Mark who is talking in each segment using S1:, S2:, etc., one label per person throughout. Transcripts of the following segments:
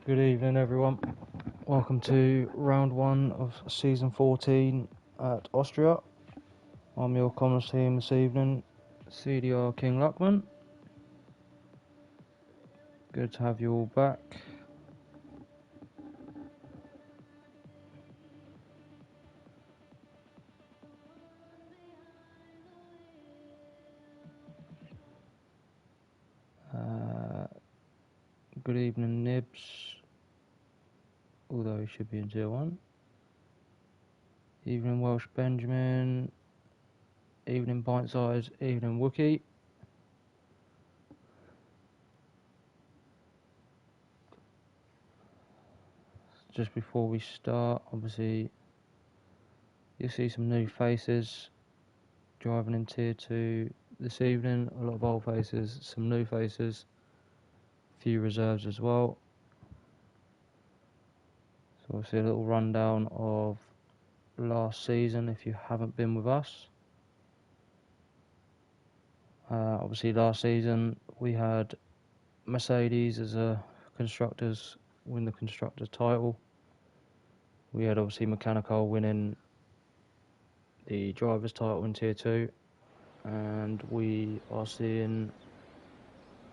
S1: Good evening, everyone. Welcome to round one of season 14 at Austria. I'm your comms team this evening, CDR King Luckman. Good to have you all back. Good evening, Nibs, although he should be in tier 1. Evening, Welsh Benjamin. Evening, Bite Size. Evening, Wookie. Just before we start, obviously, you'll see some new faces driving in tier 2 this evening. A lot of old faces, some new faces, a few reserves as well. So obviously a little rundown of last season if you haven't been with us. Obviously last season we had Mercedes as a constructors win the constructors title. We had obviously Mechanical winning the drivers title in tier 2, and we are seeing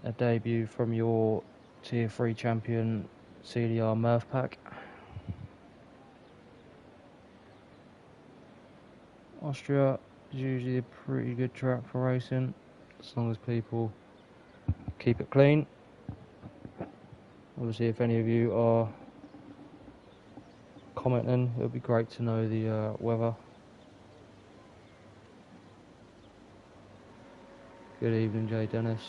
S1: a debut from your tier 3 champion CDR Murph Pack. Austria is usually a pretty good track for racing, as long as people keep it clean. Obviously, if any of you are commenting, it would be great to know the weather. Good evening, Jay Dennis.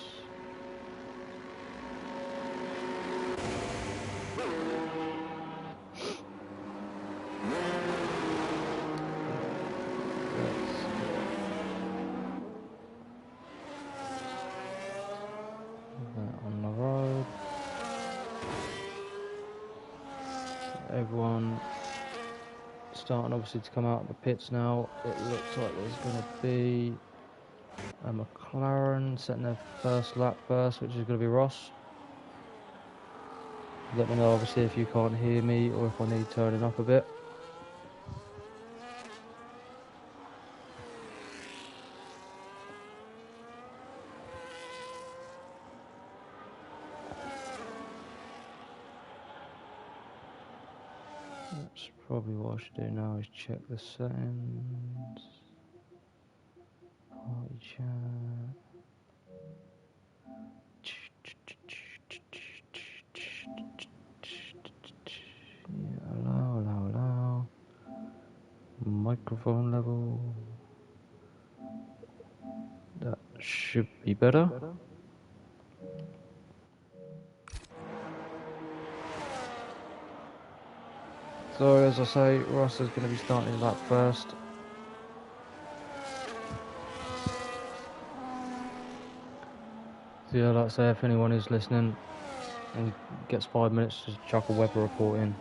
S1: On the road. Everyone starting obviously to come out of the pits now. It looks like there's going to be a McLaren setting their first lap first, which is going to be Ross. Let me know obviously if you can't hear me or if I need turning up a bit. That's probably what I should do now, is check the settings. Party chat. Yeah, allow. Microphone level. That should be better. So as I say, Ross is going to be starting lap first. So yeah, like I say, if anyone is listening and gets 5 minutes to chuck a weather report in,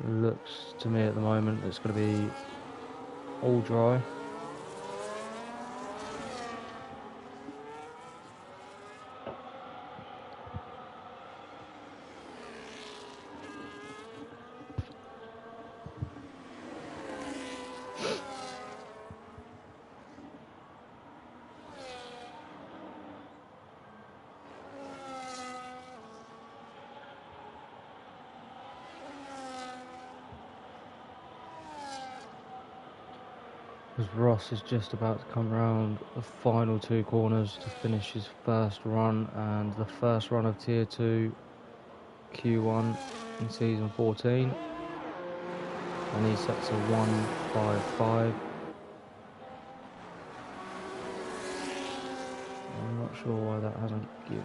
S1: it looks to me at the moment it's going to be all dry. Because Ross is just about to come round the final 2 corners to finish his first run, and the first run of tier 2 Q1 in season 14, and he sets a 1.55. I'm not sure why that hasn't given me.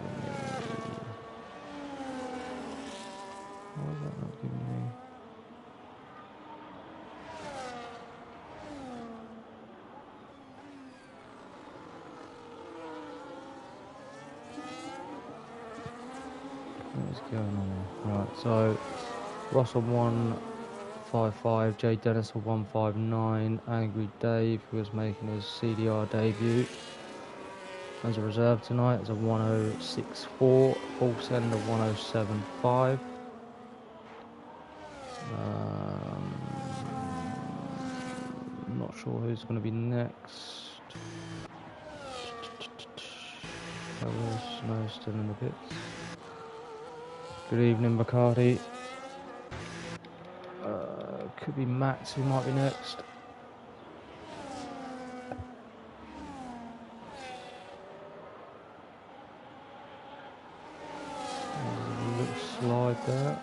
S1: Why is that not giving me? What is going on there? Right, so Ross on 1.55, Jay Dennis on 1.59, Angry Dave, who was making his CDR debut, as a reserve tonight. It's a 1064, full send of 1075. Not sure who's going to be next. No, still in the pits. Good evening, Bacardi. Could be Max who might be next. Little slide there.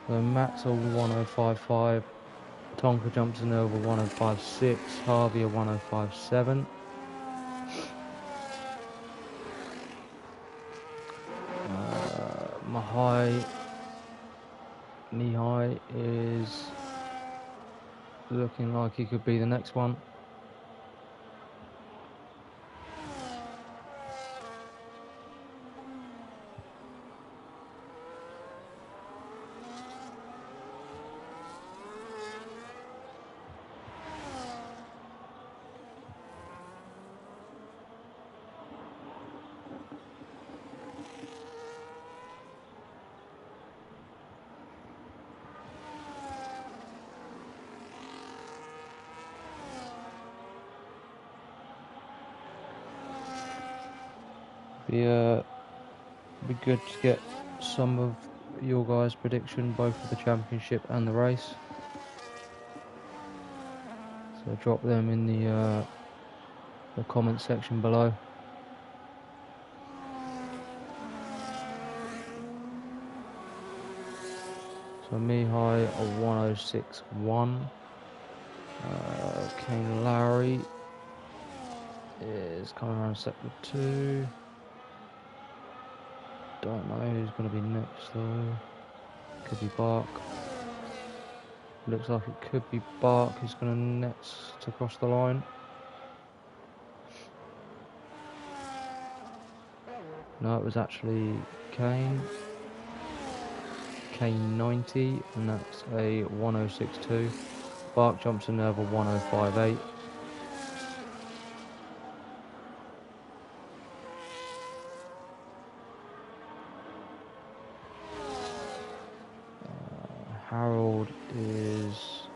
S1: So Max a 1055. Tonka jumps in over 1056. Harvey a 1057. Mihai is looking like he could be the next one. Be good to get some of your guys' prediction, both for the championship and the race. So drop them in the comment section below. So Mihai a 1061. Kane Lowry is coming around sector 2. Don't know who's going to be next though. Could be Bark. Looks like it could be Bark who's going to next to cross the line. No, it was actually Kane. Kane 90, and that's a 1062. Bark jumps in over 1058. Harold is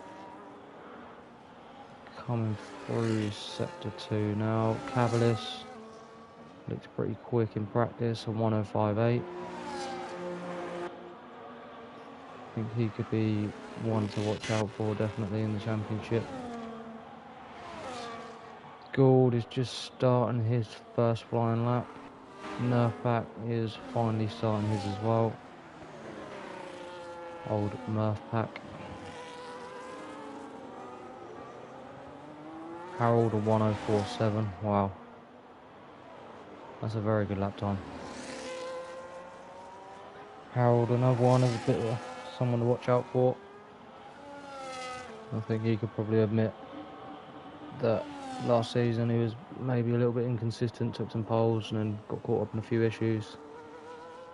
S1: coming through sector 2 now. Cavalis looks pretty quick in practice, a 1058. I think he could be one to watch out for, definitely, in the championship. Gould is just starting his first flying lap. Nerfback is finally starting his as well. Old Murph Pack. Harold a 1047. Wow, that's a very good lap time. Harold, another one, is a bit of someone to watch out for. I think he could probably admit that last season he was maybe a little bit inconsistent, took some poles and then got caught up in a few issues.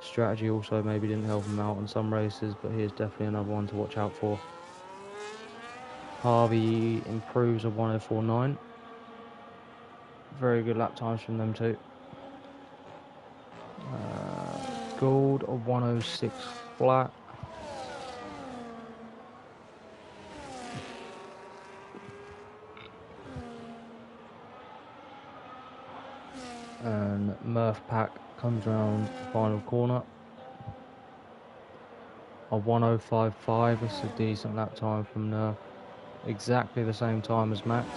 S1: Strategy also maybe didn't help him out in some races, but he is definitely another one to watch out for. Harvey improves a 1049. Very good lap times from them too. Gould a 106 flat. And Murph Pack comes around the final corner. A 1055, it's a decent lap time from Nerf. Exactly the same time as Max.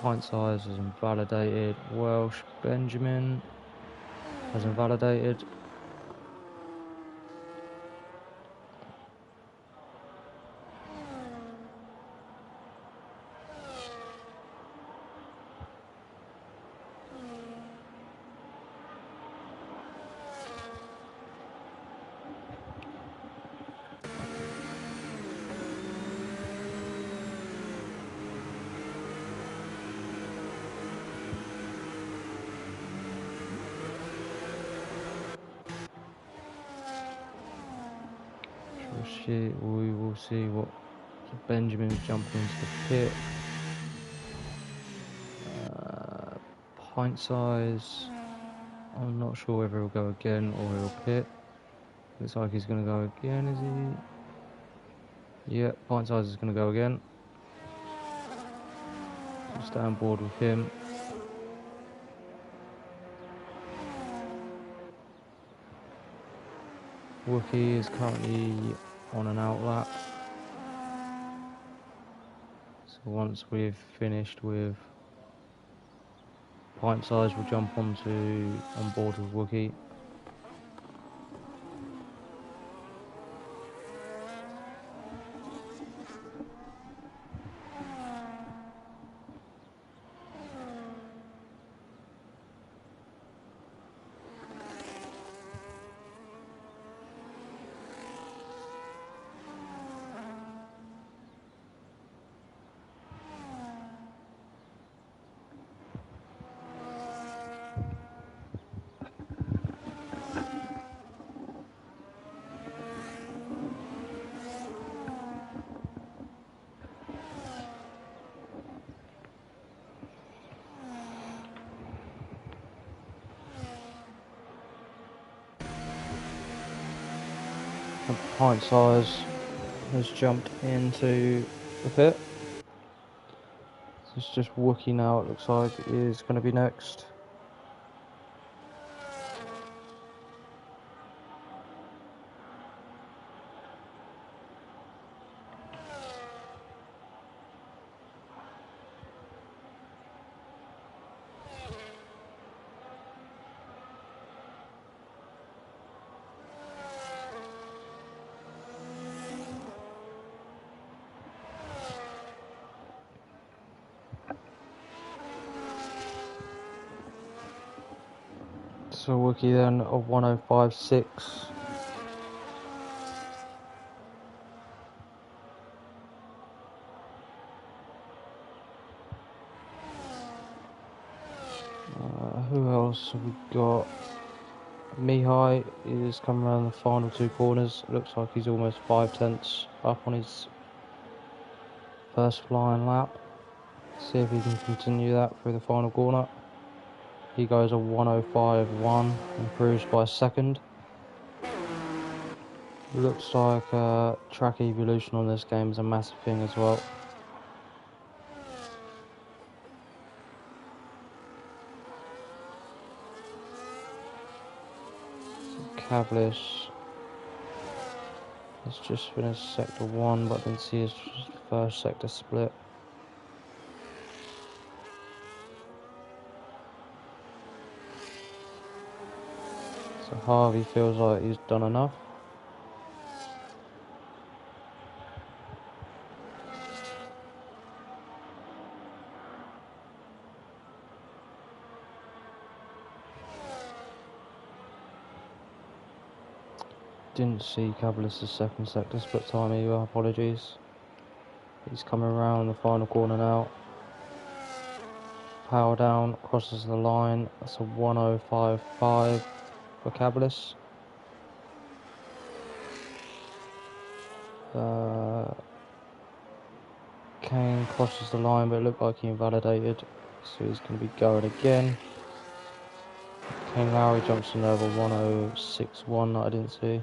S1: Pint size has invalidated. Welsh Benjamin has invalidated. we will see what Benjamin's jumping into the pit. Pint size. I'm not sure whether he'll go again or he'll pit. Looks like he's going to go again, is he? Yeah, pint size is going to go again. I'll stay on board with him. Wookie is currently on an outlap. So once we've finished with pint size, we'll jump on board with Wookie. The pint size has jumped into the pit. So it's just Wookie now, it looks like, is going to be next. So Wookie then of 105.6. Who else have we got? Mihai is coming around the final two corners. Looks like he's almost 5/10 up on his first flying lap. See if he can continue that through the final corner. He goes a 105.1, improves by a second. Looks like track evolution on this game is a massive thing as well. Cavlish has just finished sector 1, but I didn't see his first sector split. So Harvey feels like he's done enough. Didn't see Cavaliers' second sector split time either, apologies. He's coming around the final corner now. Power down, crosses the line. That's a 105.5 for Cavaliers. Kane crosses the line, but it looked like he invalidated, so he's going to be going again. Kane Lowry jumps in over 106.1 that I didn't see.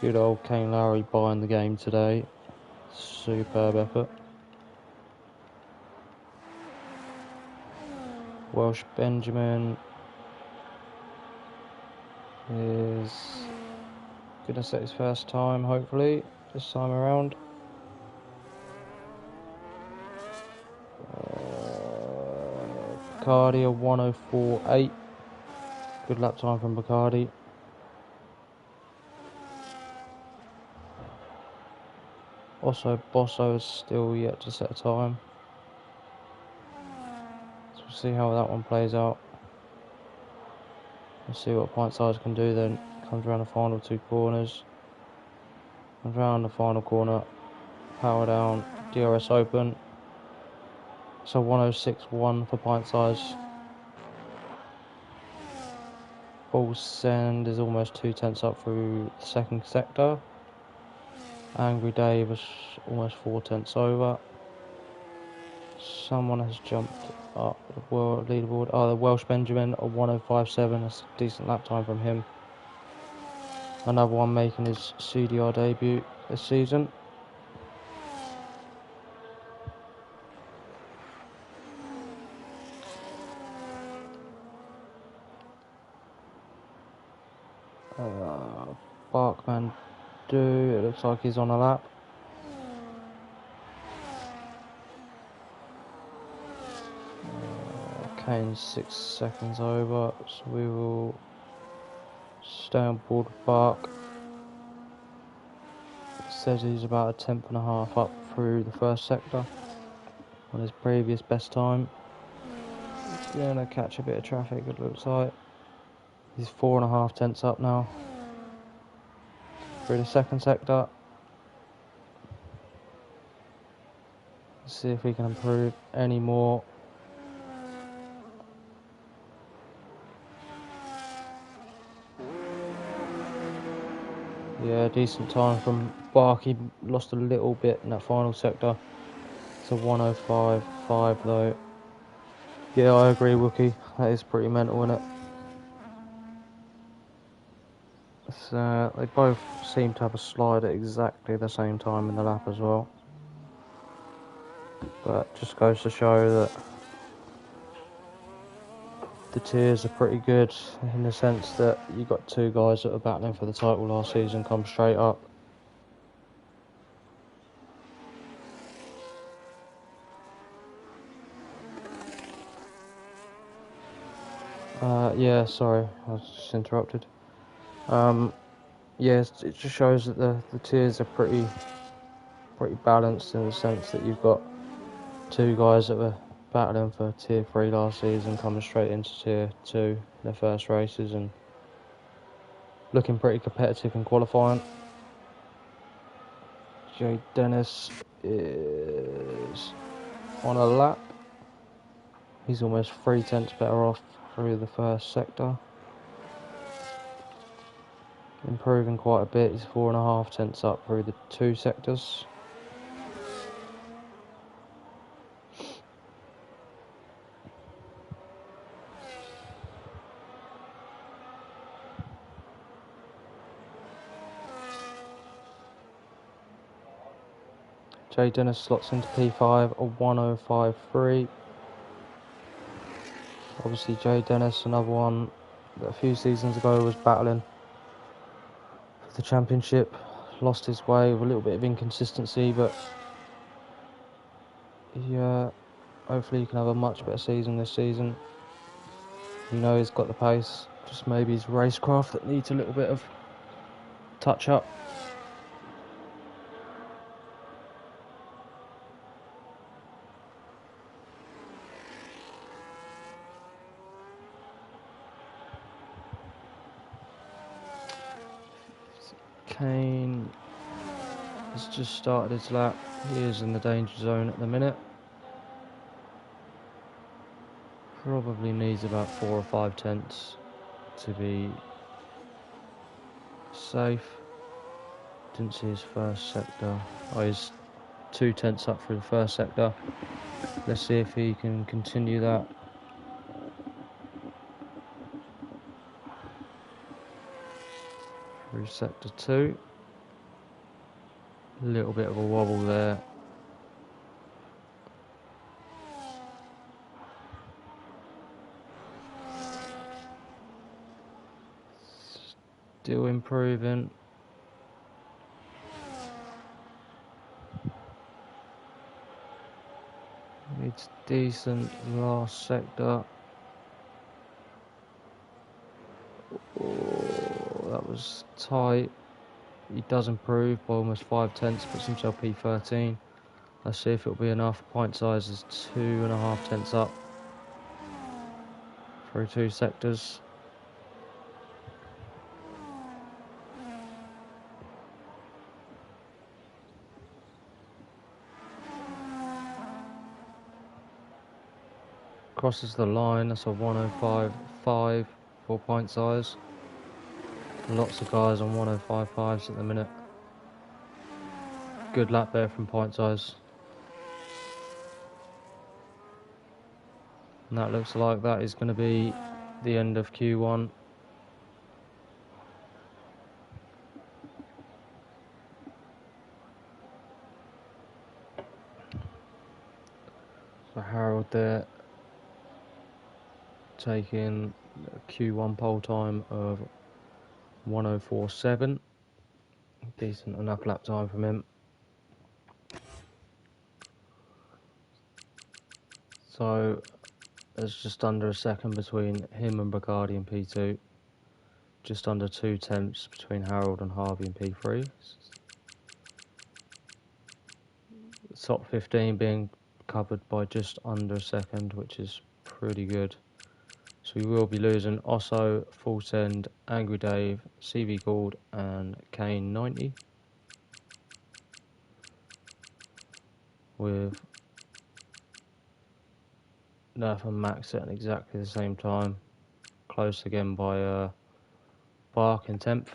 S1: Good old Kane Lowry buying the game today. Superb effort. Welsh Benjamin is going to set his first time, hopefully, this time around. Bacardi a 104.8. Good lap time from Bacardi. Also, Bosso is still yet to set a time. So we'll see how that one plays out. We'll see what pint size can do then. Comes around the final two corners. Comes around the final corner. Power down. DRS open. So 106.1 for pint size. Ball send is almost 2/10 up through the second sector. Angry Dave was almost 4/10 over. Someone has jumped up the world leaderboard. Oh, the Welsh Benjamin, a 105.7. That's a decent lap time from him. Another one making his CDR debut this season. Barkman Do, it looks like he's on a lap. Kane's 6 seconds over, so we will stay on board with Bark. Says he's about 1/10.5 up through the first sector on his previous best time. He's gonna catch a bit of traffic, it looks like. He's 4.5 tenths up now through the second sector. Let's see if we can improve any more. Yeah, decent time from Bark. He lost a little bit in that final sector. It's a 105.5 though. Yeah, I agree, Wookie. That is pretty mental, isn't it? They both seem to have a slide at exactly the same time in the lap as well. But just goes to show that the tiers are pretty good in the sense that you got two guys that were battling for the title last season come straight up. Yeah, sorry, I was just interrupted. Yeah, it just shows that the tiers are pretty balanced in the sense that you've got two guys that were battling for tier 3 last season coming straight into tier 2 in their first races and looking pretty competitive in qualifying. Jay Dennis is on a lap. He's almost 3/10 better off through the first sector. Improving quite a bit. He's 4.5 tenths up through the two sectors. Jay Dennis slots into P5, a 105.3. Obviously Jay Dennis, another one that a few seasons ago was battling for the championship. Lost his way with a little bit of inconsistency, but yeah, hopefully he can have a much better season this season. You know he's got the pace, just maybe his racecraft that needs a little bit of touch up. Kane has just started his lap. He is in the danger zone at the minute. Probably needs about 4 or 5 tenths to be safe. Didn't see his first sector. Oh, he's 2 tenths up through the first sector. Let's see if he can continue that. Through sector 2. A little bit of a wobble there. Still improving. It's decent last sector. Oh, that was tight. He does improve by almost 5 tenths, puts himself P13. Let's see if it'll be enough. Pint size is 2.5 tenths up through two sectors. Crosses the line, that's a 105.5 for pint size. Lots of guys on 105.5s at the minute. Good lap there from pint size. And that looks like that is going to be the end of Q1. So Harold there taking a Q1 pole time of 104.7. Decent enough lap time from him. So there's just under a second between him and Bacardi in P2. Just under 2/10 between Harold and Harvey in P3. The top 15 being covered by just under a second, which is pretty good. So we will be losing Osso, Full Send, Angry Dave, CV Gould and Kane 90. With Nerf and Max at exactly the same time. Close again by Bark in 10th.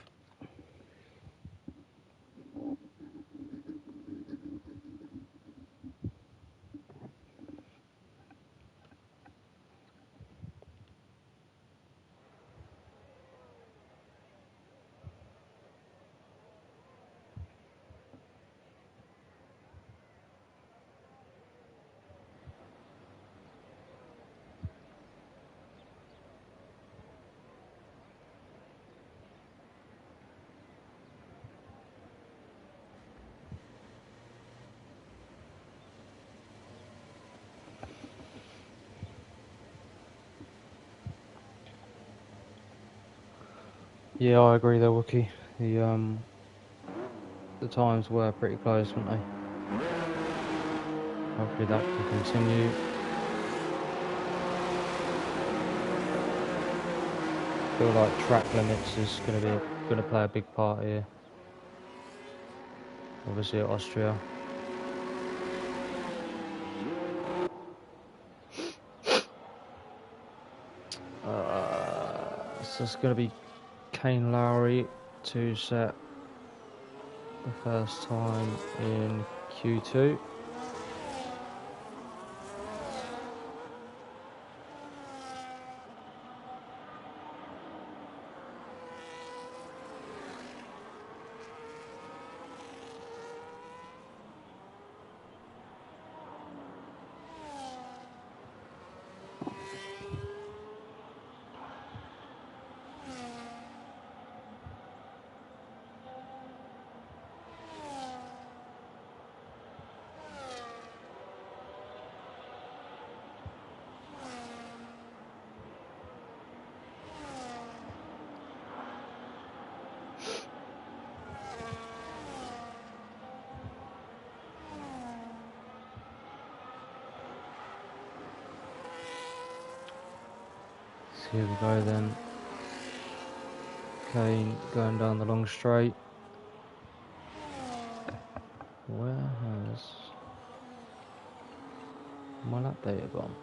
S1: Yeah, I agree there, Wookie. The times were pretty close, weren't they? Hopefully that can continue. I feel like track limits is going to play a big part here. Obviously at Austria. So it's going to be Kane Lowry to set the first time in Q2. So here we go then. Kane going down the long straight. Where has my lap data gone?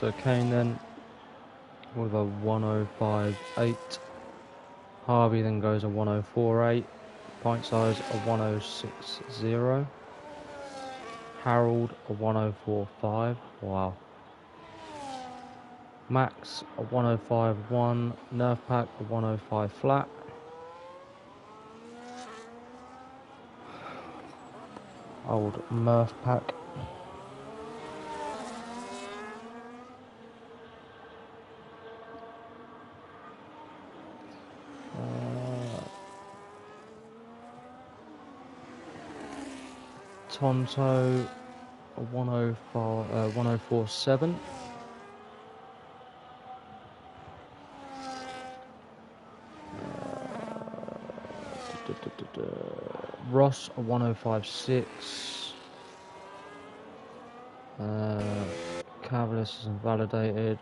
S1: So Kane then with a 105.8. Harvey then goes a 104.8. Pint size a 106.0. Harold a 104.5. Wow. Max a 105.1. Nerf Pack a 105 flat. Old Murph Pack. Tonto, a 1047. Ross, a 1056. Cavalis is invalidated.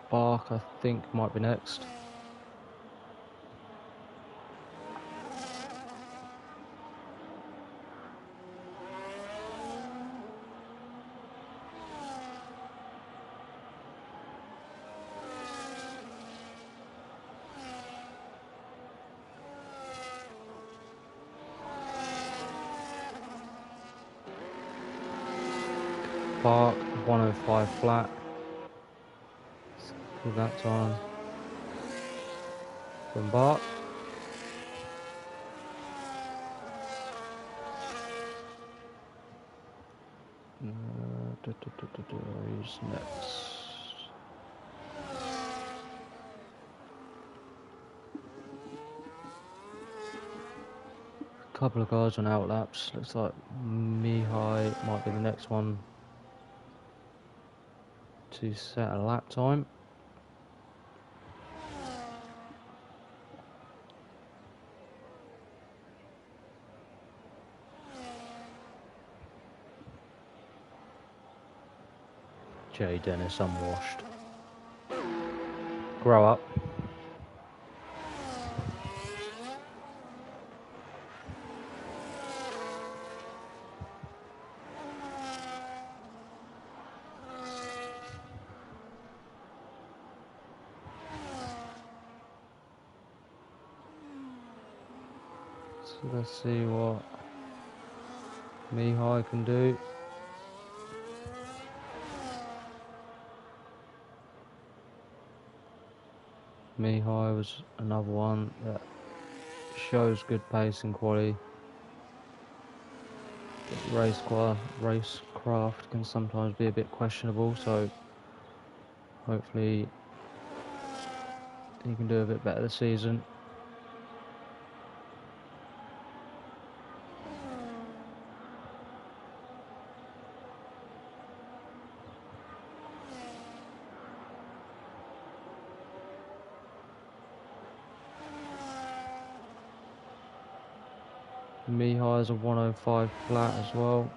S1: Bark, I think, might be next. Bark, 105 flat. Good that time. From Bark. Who's next? Couple of guys on outlaps. Looks like Mihai might be the next one to set a lap time. Jay Dennis unwashed. Grow up. So let's see what Mihai can do. Mihai was another one that shows good pace and quality. Racecraft can sometimes be a bit questionable, so hopefully he can do a bit better this season. Mihai is a 105 flat as well.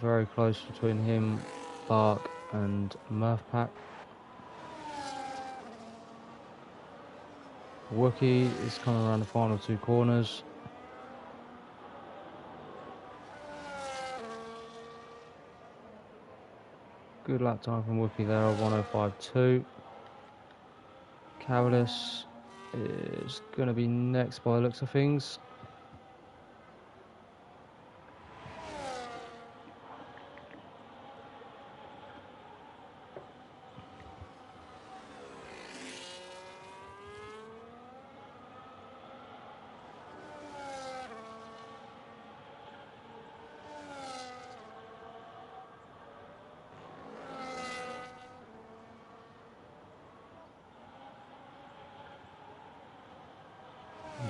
S1: Very close between him, Bark and Murphpack. Wookie is coming around the final two corners. Good lap time from Wookie there, a 105.2. Cavalis is going to be next by the looks of things.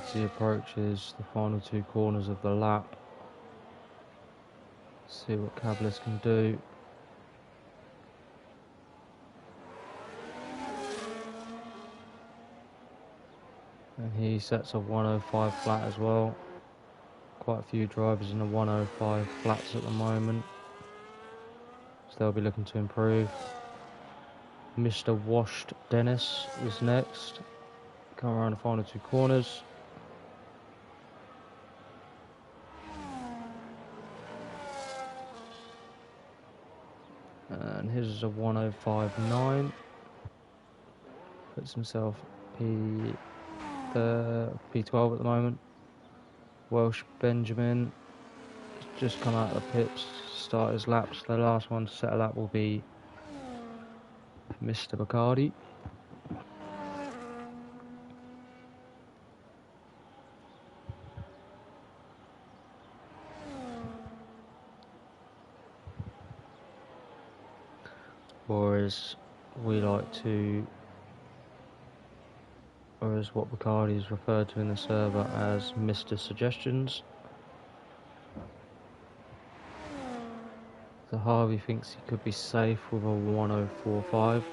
S1: As he approaches the final two corners of the lap, see what Cavalis can do. And he sets a 105 flat as well. Quite a few drivers in the 105 flats at the moment, so they'll be looking to improve. Mr. Washed Dennis is next. Come around the final two corners. And his is a 105.9. Puts himself P12 at the moment. Welsh Benjamin has just come out of the pits, start his laps. The last one to set a lap will be Mr. Bacardi. Or as we like to, or as what Bacardi is referred to in the server as Mr. Suggestions. So Harvey thinks he could be safe with a 1045.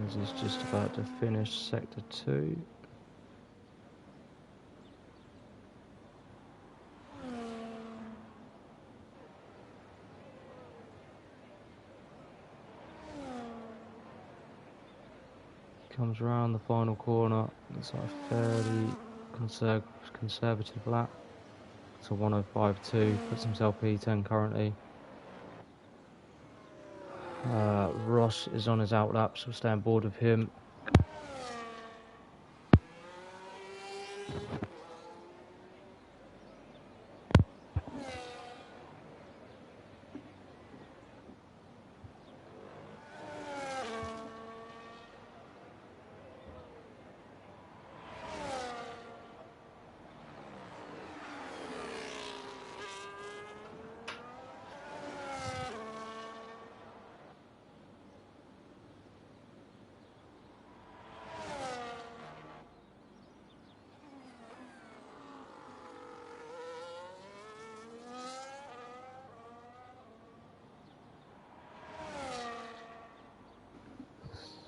S1: As he's just about to finish sector 2. Comes around the final corner. It's like a fairly conservative lap. It's a 1052. Puts himself P10 currently. Ross is on his outlap, so we'll stay on board with him.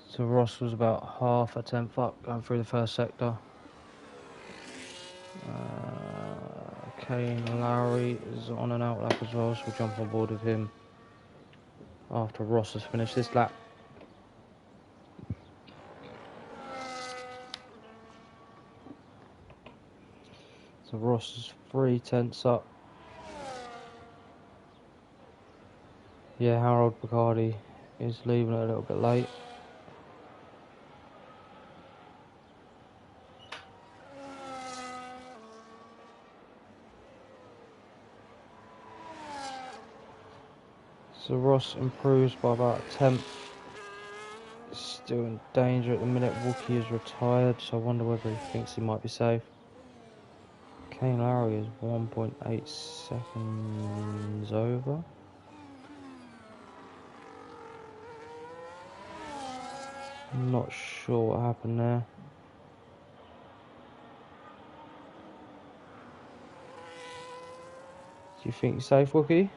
S1: So Ross was about half a tenth up going through the first sector. Kane Lowry is on an outlap as well, so we'll jump on board with him after Ross has finished this lap. So Ross is 3 tenths up. Yeah, Harold Bacardi is leaving it a little bit late. So Ross improves by about a tenth. Still in danger at the minute. Wookie is retired, so I wonder whether he thinks he might be safe. Kane Lowry is 1.8 seconds over. I'm not sure what happened there. Do you think you're safe, Wookie?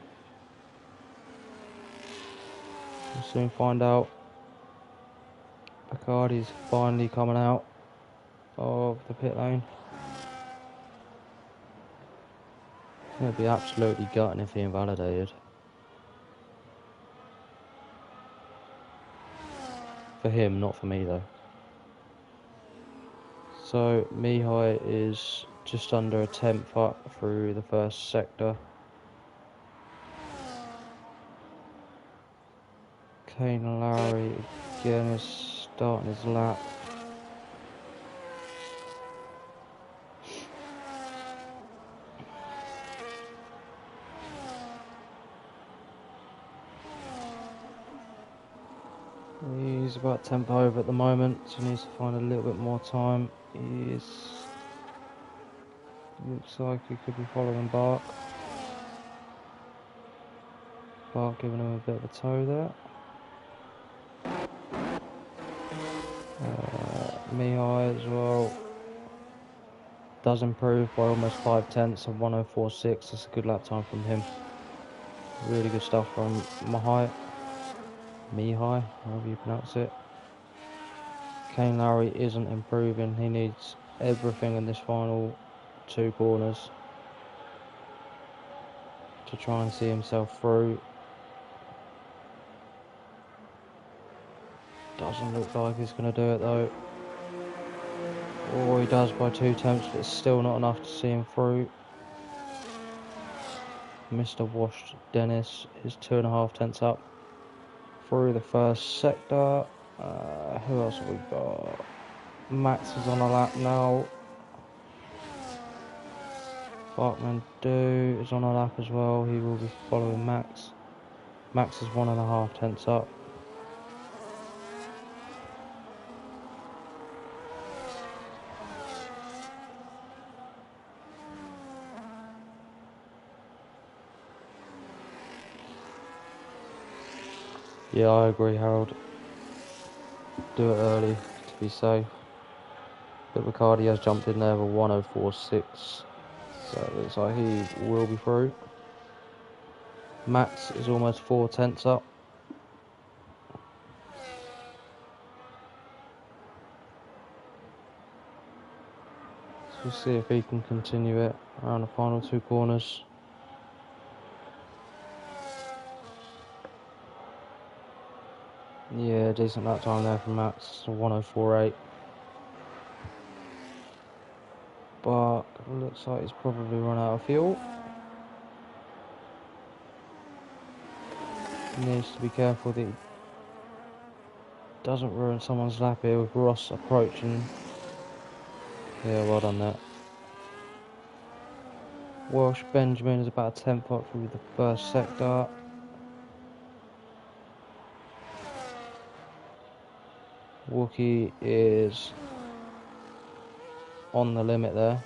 S1: We'll soon find out. Bacardi's finally coming out of the pit lane. It'd be absolutely gutting if he invalidated. For him, not for me though. So Mihai is just under a tenth up through the first sector. Kane Lowry again is starting his lap. He's about 10th over at the moment, so he needs to find a little bit more time. Looks like he could be following Bart. Bart giving him a bit of a tow there. Mihai as well does improve by almost 5 tenths of 1046. That's a good lap time from him. Really good stuff from Mihai, however you pronounce it. Kane Lowry isn't improving. He needs everything in this final 2 corners to try and see himself through. Doesn't look like he's going to do it though. Or he does by 2 tenths, but it's still not enough to see him through. Mr. Washed Dennis is 2.5 tenths up through the first sector. Who else have we got? Max is on a lap now. Barkman Do is on a lap as well. He will be following Max. Max is 1.5 tenths up. Yeah, I agree, Harold. Do it early to be safe. But Riccardi has jumped in there with 104.6. So it looks like he will be through. Max is almost 4 tenths up. So we'll see if he can continue it around the final 2 corners. Yeah, decent lap time there from Max, 104.8. But it looks like he's probably run out of fuel. He needs to be careful that he doesn't ruin someone's lap here with Ross approaching. Yeah, well done there. Welsh Benjamin is about a tenth up through the first sector. Wookie is on the limit there.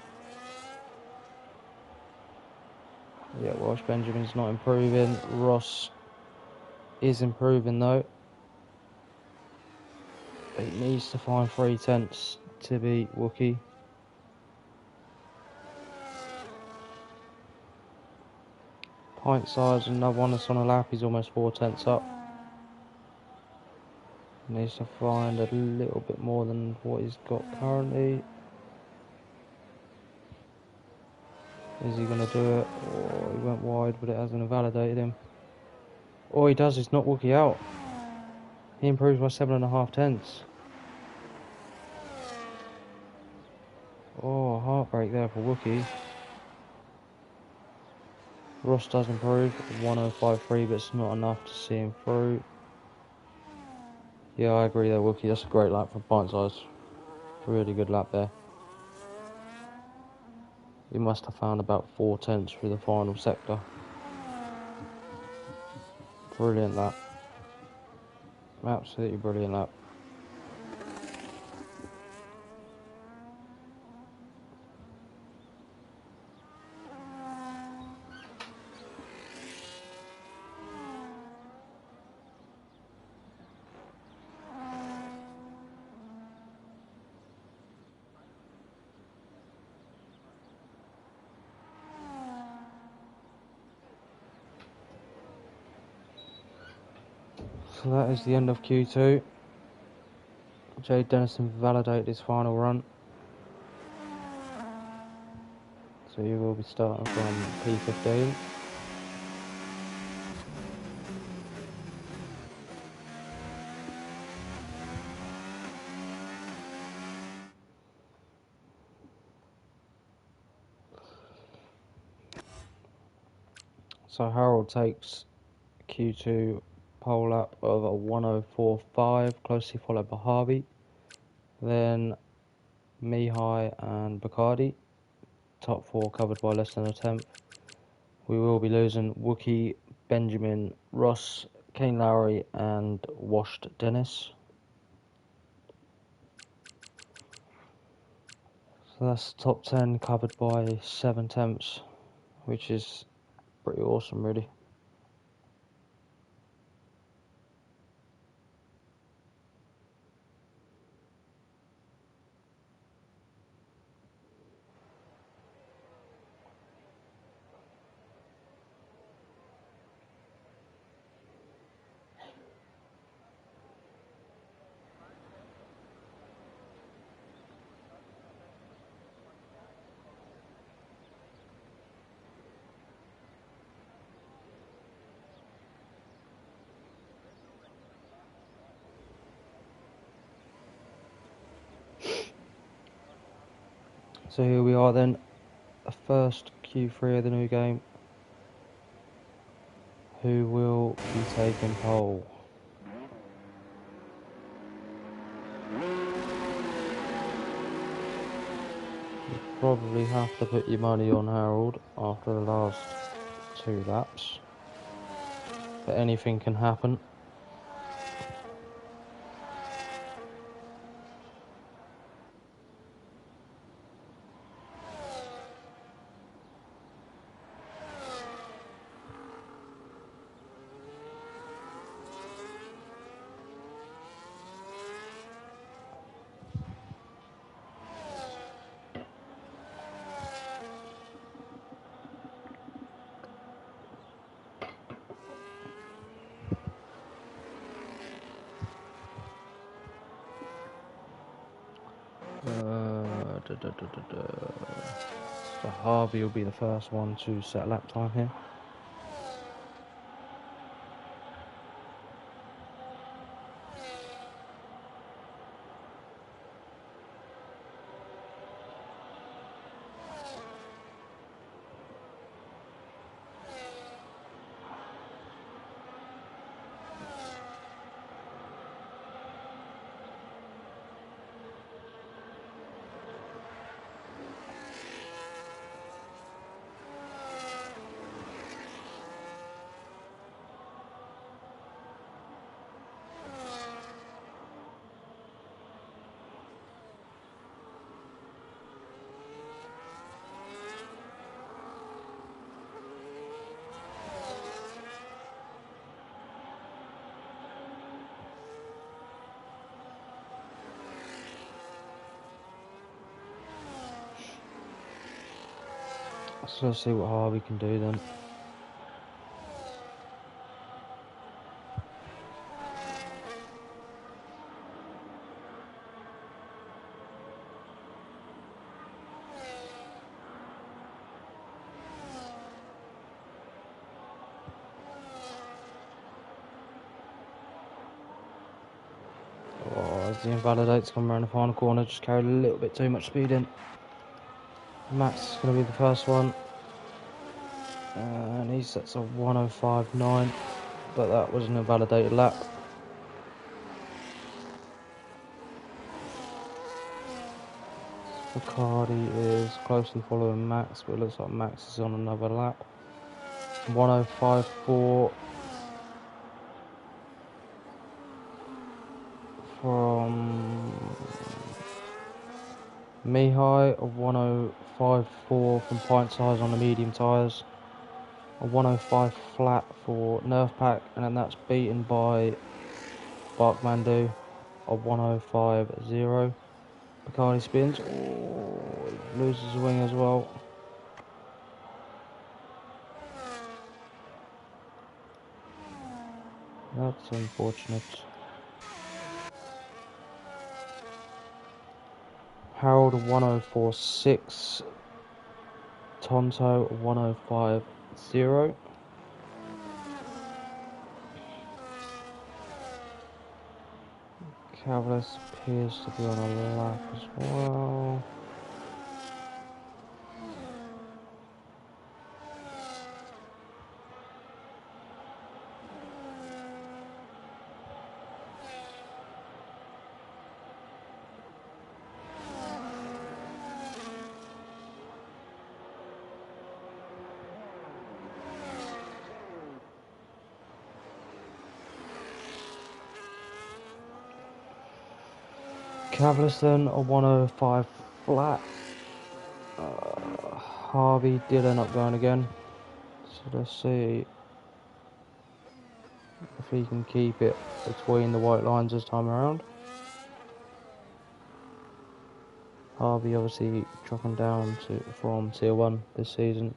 S1: Yeah, Welsh Benjamin's not improving. Ross is improving though. He needs to find 3 tenths to beat Wookie. Pint size, another one that's on a lap. He's almost 4 tenths up. Needs to find a little bit more than what he's got currently. Is he going to do it? Oh, he went wide, but it hasn't invalidated him. All he does is knock Wookie out. He improves by 7.5 tenths. Oh, heartbreak there for Wookie. Ross does improve, 105.3, but it's not enough to see him through. Yeah, I agree there, Wookie. That's a great lap for pint size. Really good lap there. He must have found about 4 tenths through the final sector. Brilliant lap. Absolutely brilliant lap. So that is the end of Q2. Jay Dennison validated his final run. So you will be starting from P15. So Harold takes Q2 pole lap of a 104.5, closely followed by Harvey. Then Mihai and Bacardi, top 4 covered by less than a tenth. We will be losing Wookie, Benjamin, Ross, Kane Lowry and Washed Dennis. So that's top 10 covered by 7 tenths, which is pretty awesome really. So here we are then, the first Q3 of the new game. Who will be taking pole? probably have to put your money on Harold after the last 2 laps, but anything can happen. So Harvey will be the first one to set lap time here. So let's see what Harvey can do then. Oh, as the invalidates come around the final corner, just carried a little bit too much speed in. Max is going to be the first one, and he sets a 105.9, but that was an invalidated lap. Bacardi is closely following Max, but it looks like Max is on another lap. 105.4 from Mihai, a 105.4 from Pint Size on the medium tyres, a 105 flat for Nerf Pack, and then that's beaten by Barkmandu, a 105.0. Bacardi spins, oh, loses a wing as well. That's unfortunate. Harold 104.6, Tonto 105.0. Cavalis appears to be on a lap as well. Cavalis then a 105 flat. Harvey did end up going again. So let's see if he can keep it between the white lines this time around. Harvey obviously dropping down from Tier 1 this season.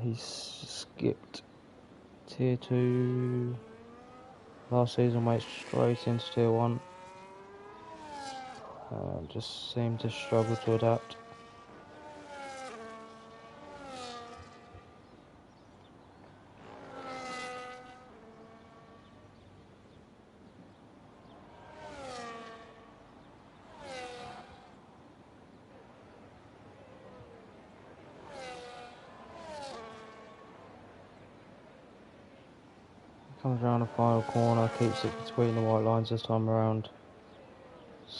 S1: He's skipped Tier 2 last season, went straight into Tier 1. Just seemed to struggle to adapt. Comes around the final corner, keeps it between the white lines this time around.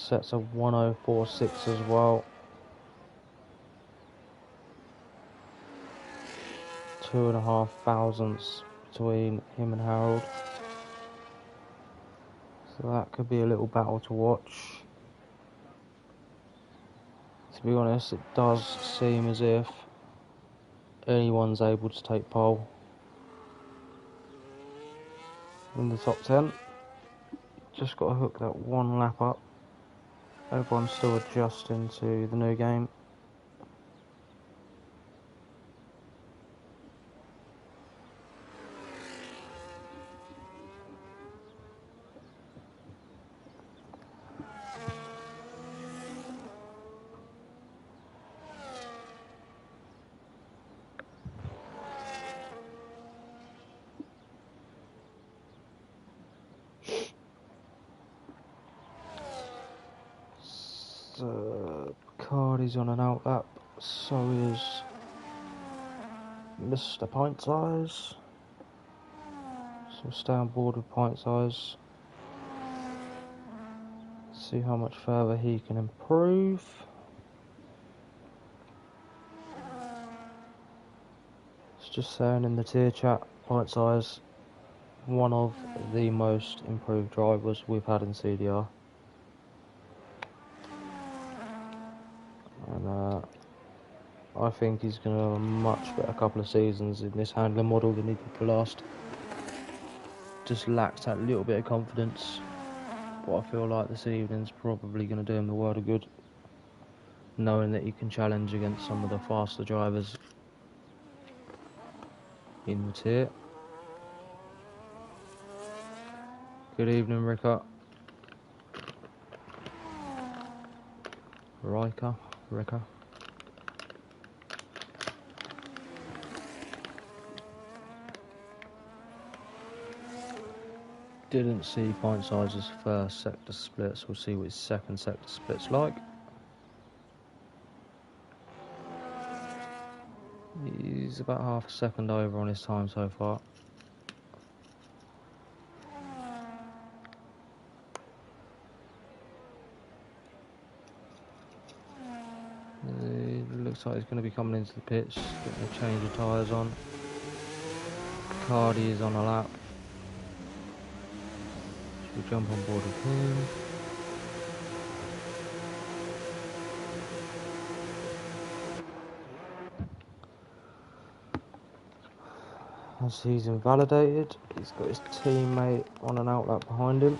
S1: sets a 1046 as well. 2.5 thousandths between him and Harold. So that could be a little battle to watch. To be honest, it does seem as if anyone's able to take pole in the top 10. Just got to hook that one lap up. Everyone's still adjusting to the new game. Cardi's on an out lap, so is Mr. Pint Size. So we'll stay on board with Pint Size. See how much further he can improve. It's just saying in the tier chat, Pint Size, one of the most improved drivers we've had in CDR. And I think he's going to have a much better couple of seasons in this handling model than he did the last. Just lacks that little bit of confidence, but I feel like this evening's probably going to do him the world of good, knowing that he can challenge against some of the faster drivers in the tier. Good evening, Ricker. Ricker. Didn't see Pint Size's first sector split, so we'll see what his second sector split's like. He's about half a second over on his time so far. It looks like he's going to be coming into the pits, getting a change of tyres on. Cardi is on a lap. Should we jump on board with him? As he's invalidated, he's got his teammate on an outlap behind him.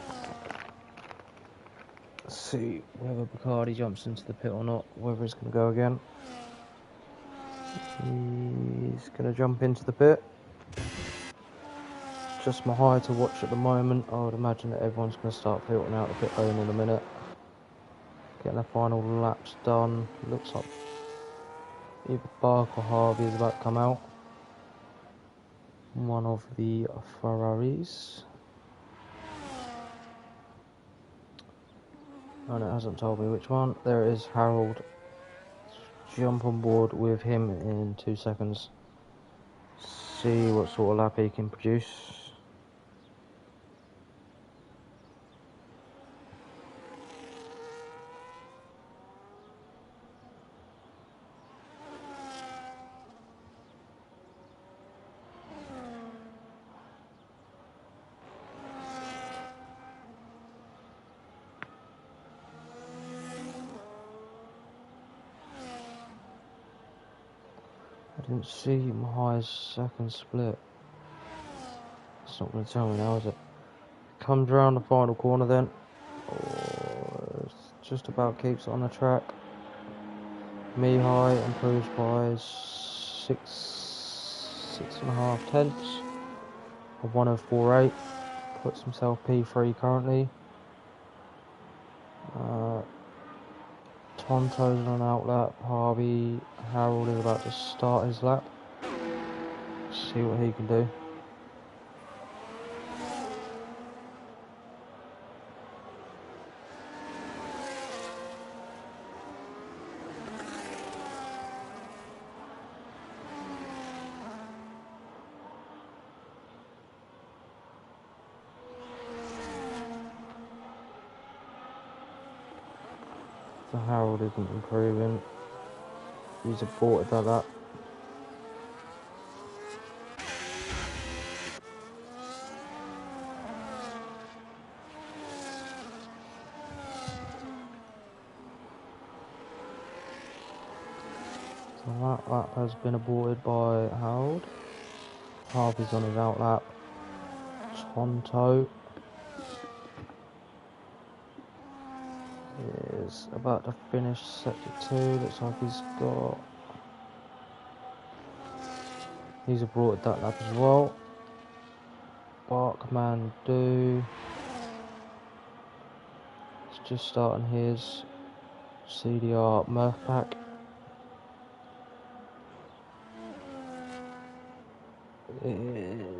S1: Let's see whether Bacardi jumps into the pit or not, whether he's going to go again. He's going to jump into the pit. Just my high to watch at the moment. I would imagine that everyone's going to start filtering out the pit lane in a minute. Getting the final laps done. Looks like either Bark or Harvey is about to come out. One of the Ferraris. And it hasn't told me which one. There it is, Harold. Jump on board with him in 2 seconds. See what sort of lap he can produce. I didn't see Mahai's second split. It's not going to tell me now, is it? Comes round the final corner then. Oh, just about keeps it on the track. Mihai improves by 6.5 tenths. A 1048. Puts himself P3 currently. Tonto's on an out lap. Harvey Harold is about to start his lap. See what he can do. So Harold isn't improving. He's aborted that lap. So that lap has been aborted by Harold. Harvey's on his out lap. Tonto is about to finish sector 2. Looks like he's aborted that lap as well. Barkman is just starting his CDR Murph pack. It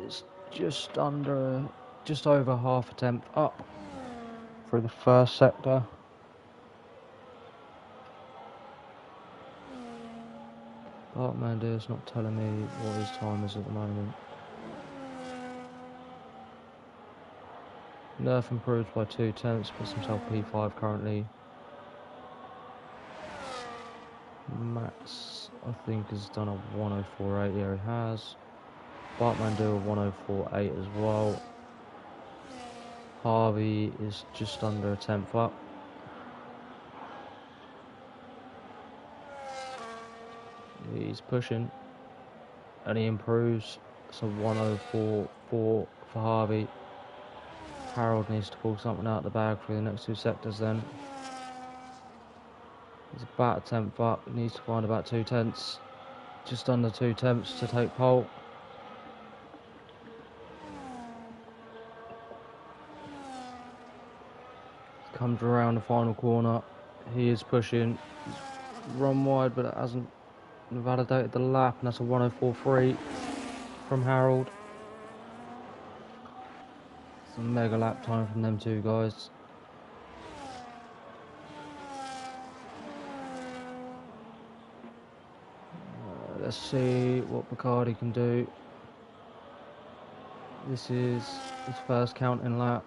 S1: is just over half a tenth up through the first sector. Barkman is not telling me what his time is at the moment. Nerf improved by 2 tenths, puts himself P5 currently. Max, I think, has done a 104.8. Yeah, he has. Bartman do a 104.8 as well. Harvey is just under a tenth up. He's pushing, and he improves. It's a 104.4 for Harvey. Harold needs to pull something out of the bag for the next 2 sectors then. He's about a tenth up. He needs to find about 2 tenths. Just under 2 tenths to take pole. Comes around the final corner. He is pushing. He's run wide, but it hasn't validated the lap, and that's a 104.3 from Harold. It's a mega lap time from them 2 guys. Let's see what Bacardi can do. This is his first counting lap,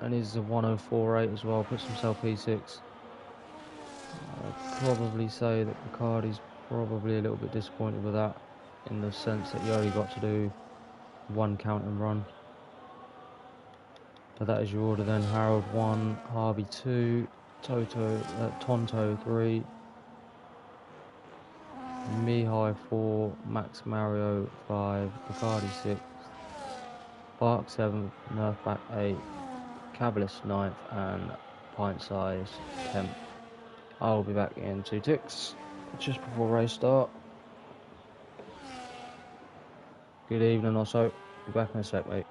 S1: and he's a 104.8 as well. Puts himself P6. I'd probably say that Bacardi's probably a little bit disappointed with that, in the sense that he only got to do 1 count and run. But that is your order then. Harold 1, Harvey 2, Tonto 3, Mihai 4, Max Mario 5, Bacardi 6, Bark 7th, Nerfback 8, Cavalis 9th, and Pint Size 10th. I'll be back in 2 ticks, just before race start. Good evening also. Be back in a sec, mate.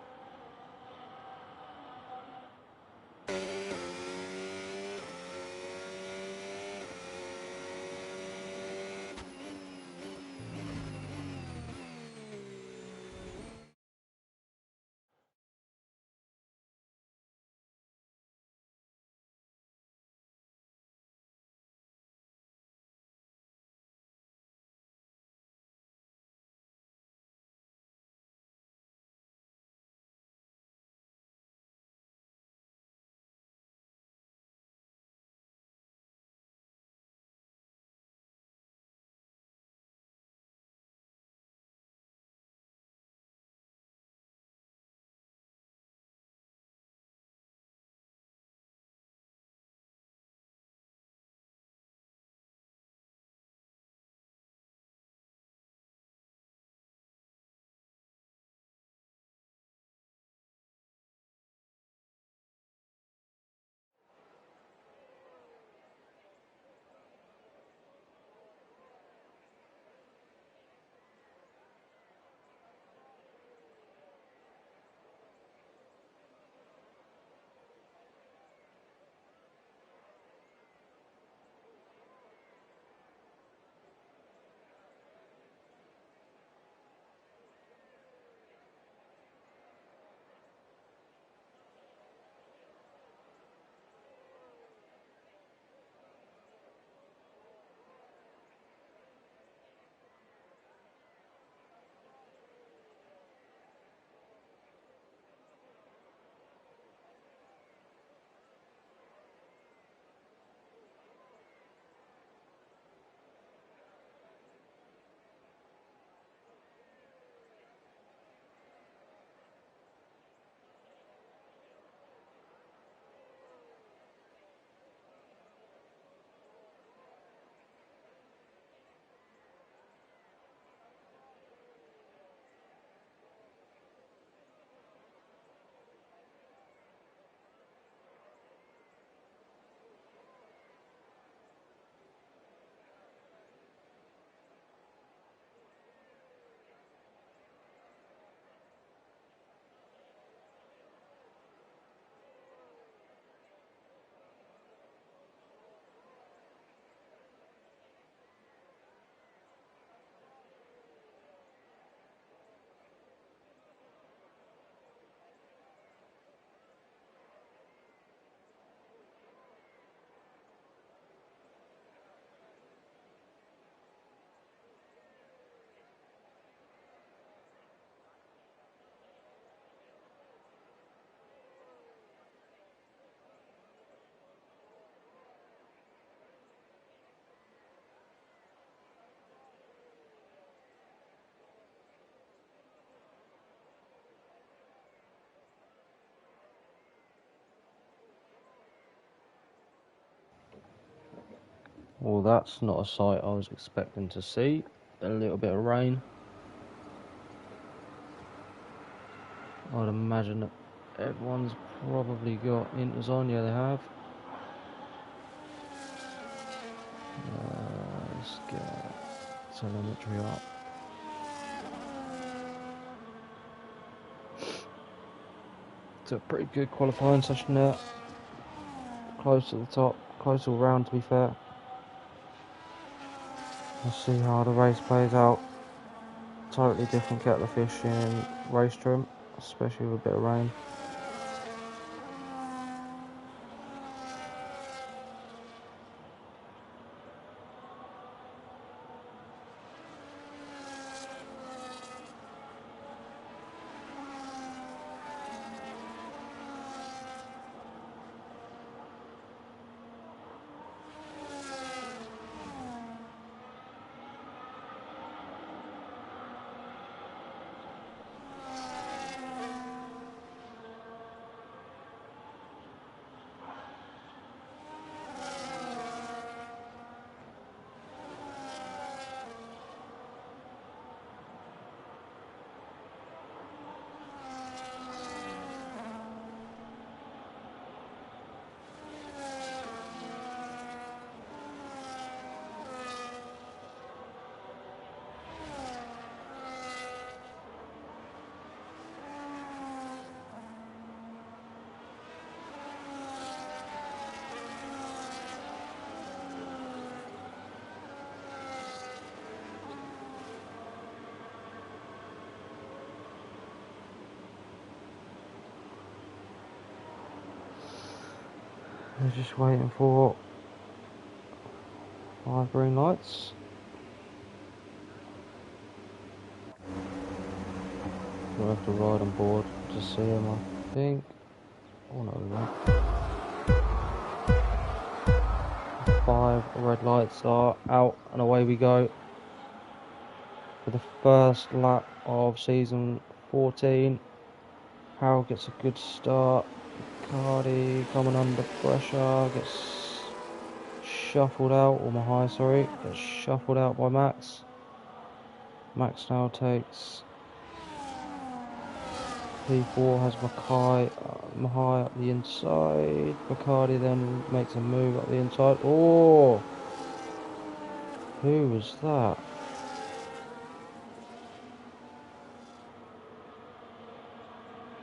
S1: Well, that's not a sight I was expecting to see. A little bit of rain. I'd imagine that everyone's probably got inters on. Yeah, they have. Let's get telemetry up. It's a pretty good qualifying session there. Close to the top, close all round to be fair. We'll see how the race plays out. Totally different kettle of fish in race trim, especially with a bit of rain. We're just waiting for 5 green lights. We'll have to ride on board to see them, I think. Oh no, we won't. 5 red lights are out and away we go. For the first lap of season 14. Harold gets a good start. Cardi coming under pressure, gets shuffled out, or Mahai, sorry, gets shuffled out by Max. Max now takes P4, has Mahai up the inside. Bacardi then makes a move up the inside. Oh! Who was that?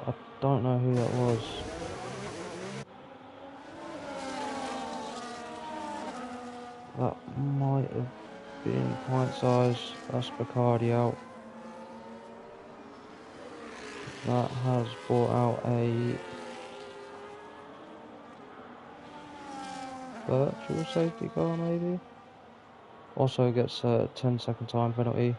S1: I don't know who that was. That might have been pint size. That's Bacardi out. That has brought out a virtual safety car maybe. Also gets a 10-second time penalty.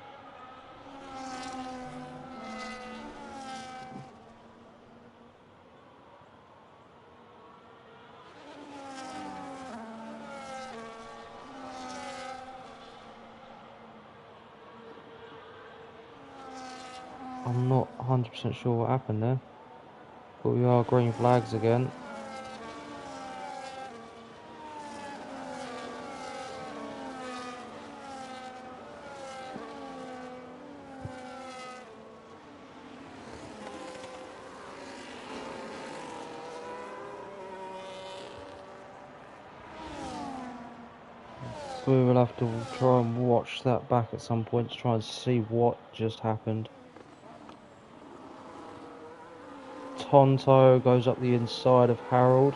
S1: I'm not 100% sure what happened there, but we are green flags again. We will have to try and watch that back at some point to try and see what just happened. Tonto goes up the inside of Harold.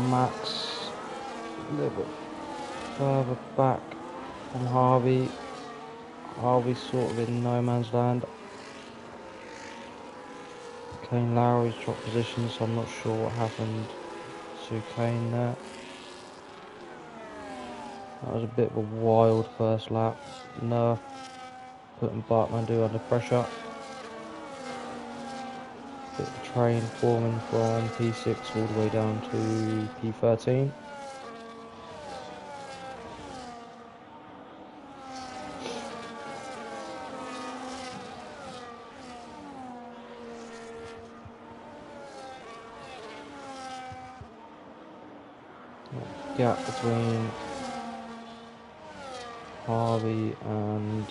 S1: Max a little bit further back from Harvey. Harvey's sort of in no man's land. Kane Lowry's dropped position, so I'm not sure what happened to Kane there. That was a bit of a wild first lap. Nerf putting Bartmandu under pressure. Bit of a train forming from P6 all the way down to P13. gap between Harvey and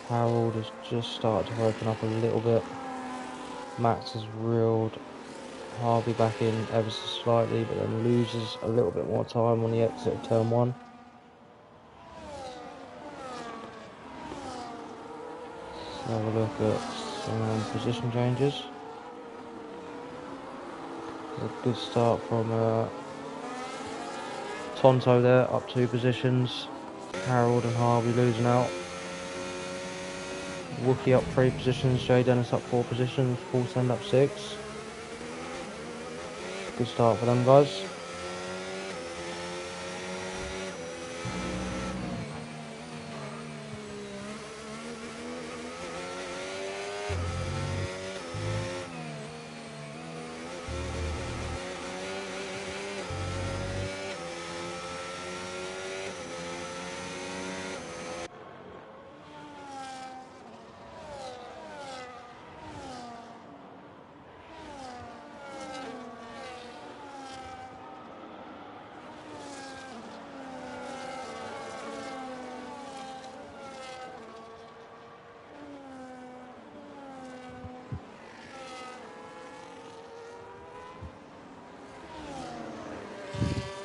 S1: Harold has just started to open up a little bit. Max has reeled Harvey back in ever so slightly, but then loses a little bit more time on the exit of turn 1. Let's have a look at some position changes. A good start from Tonto there, up 2 positions. Harold and Harvey losing out. Wookie up 3 positions, Jay Dennis up 4 positions, Full Send up 6. Good start for them guys.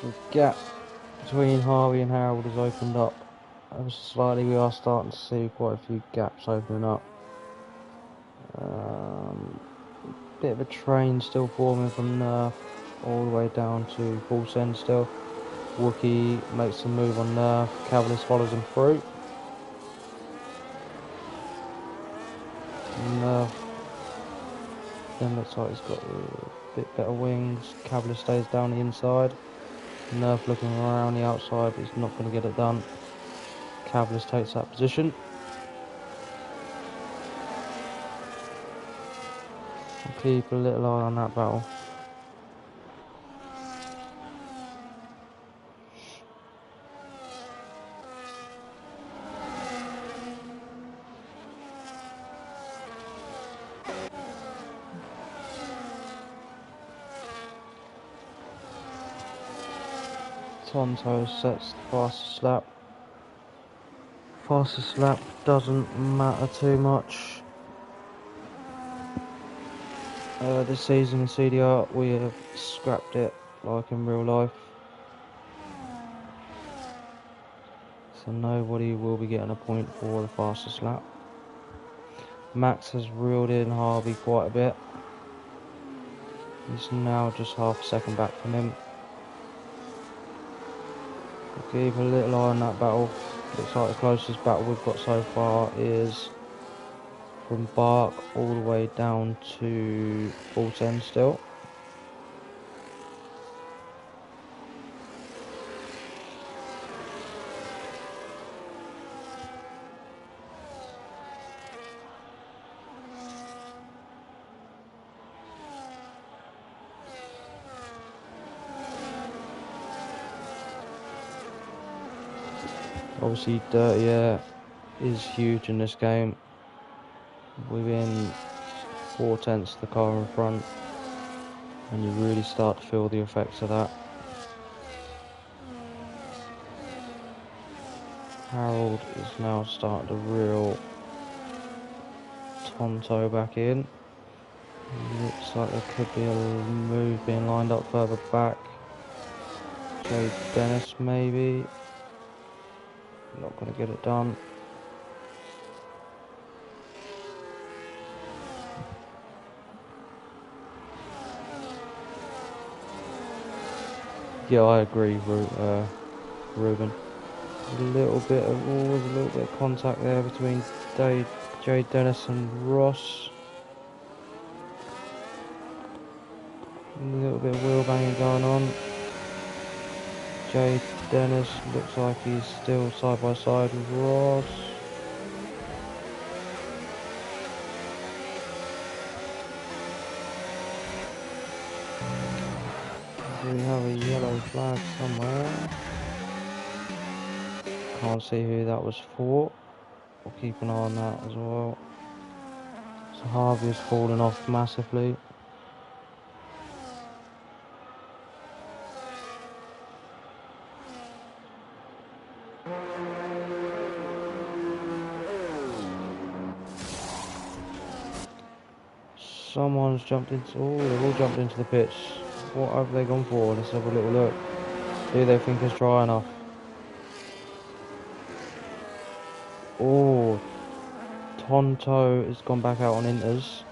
S1: The gap between Harvey and Harold has opened up ever so slightly. We are starting to see quite a few gaps opening up. Bit of a train still forming from Nerf all the way down to Full Send still. Wookie makes a move on Nerf, Cavalier follows him through. Nerf then looks like he's got a bit better wings. Cavalier stays down the inside. Nerf looking around the outside, but he's not going to get it done. Cavalier takes that position. I'll keep a little eye on that battle. Tonto sets the fastest lap. Fastest lap doesn't matter too much. This season in CDR we have scrapped it like in real life. So nobody will be getting a point for the fastest lap. Max has reeled in Harvey quite a bit. He's now just half a second back from him. We'll keep a little eye on that battle. Looks like the closest battle we've got so far is from Bark all the way down to Full Send still. Obviously dirty air is huge in this game. Within 4/10 of the car in front, and you really start to feel the effects of that. Harold is now starting to reel Tonto back in. Looks like there could be a move being lined up further back. Jay Dennis maybe. Not going to get it done. Yeah, I agree, Ruben. Always a little bit of contact there between Jay Dennis and Ross. A little bit of wheel banging going on. Jay Dennis looks like he's still side by side with Ross. We have a yellow flag somewhere. Can't see who that was for. We'll keep an eye on that as well. So Harvey has fallen off massively. Someone's jumped into... Oh, they've all jumped into the pits. What have they gone for? Let's have a little look. Who they think is dry enough? Oh, Tonto has gone back out on inters.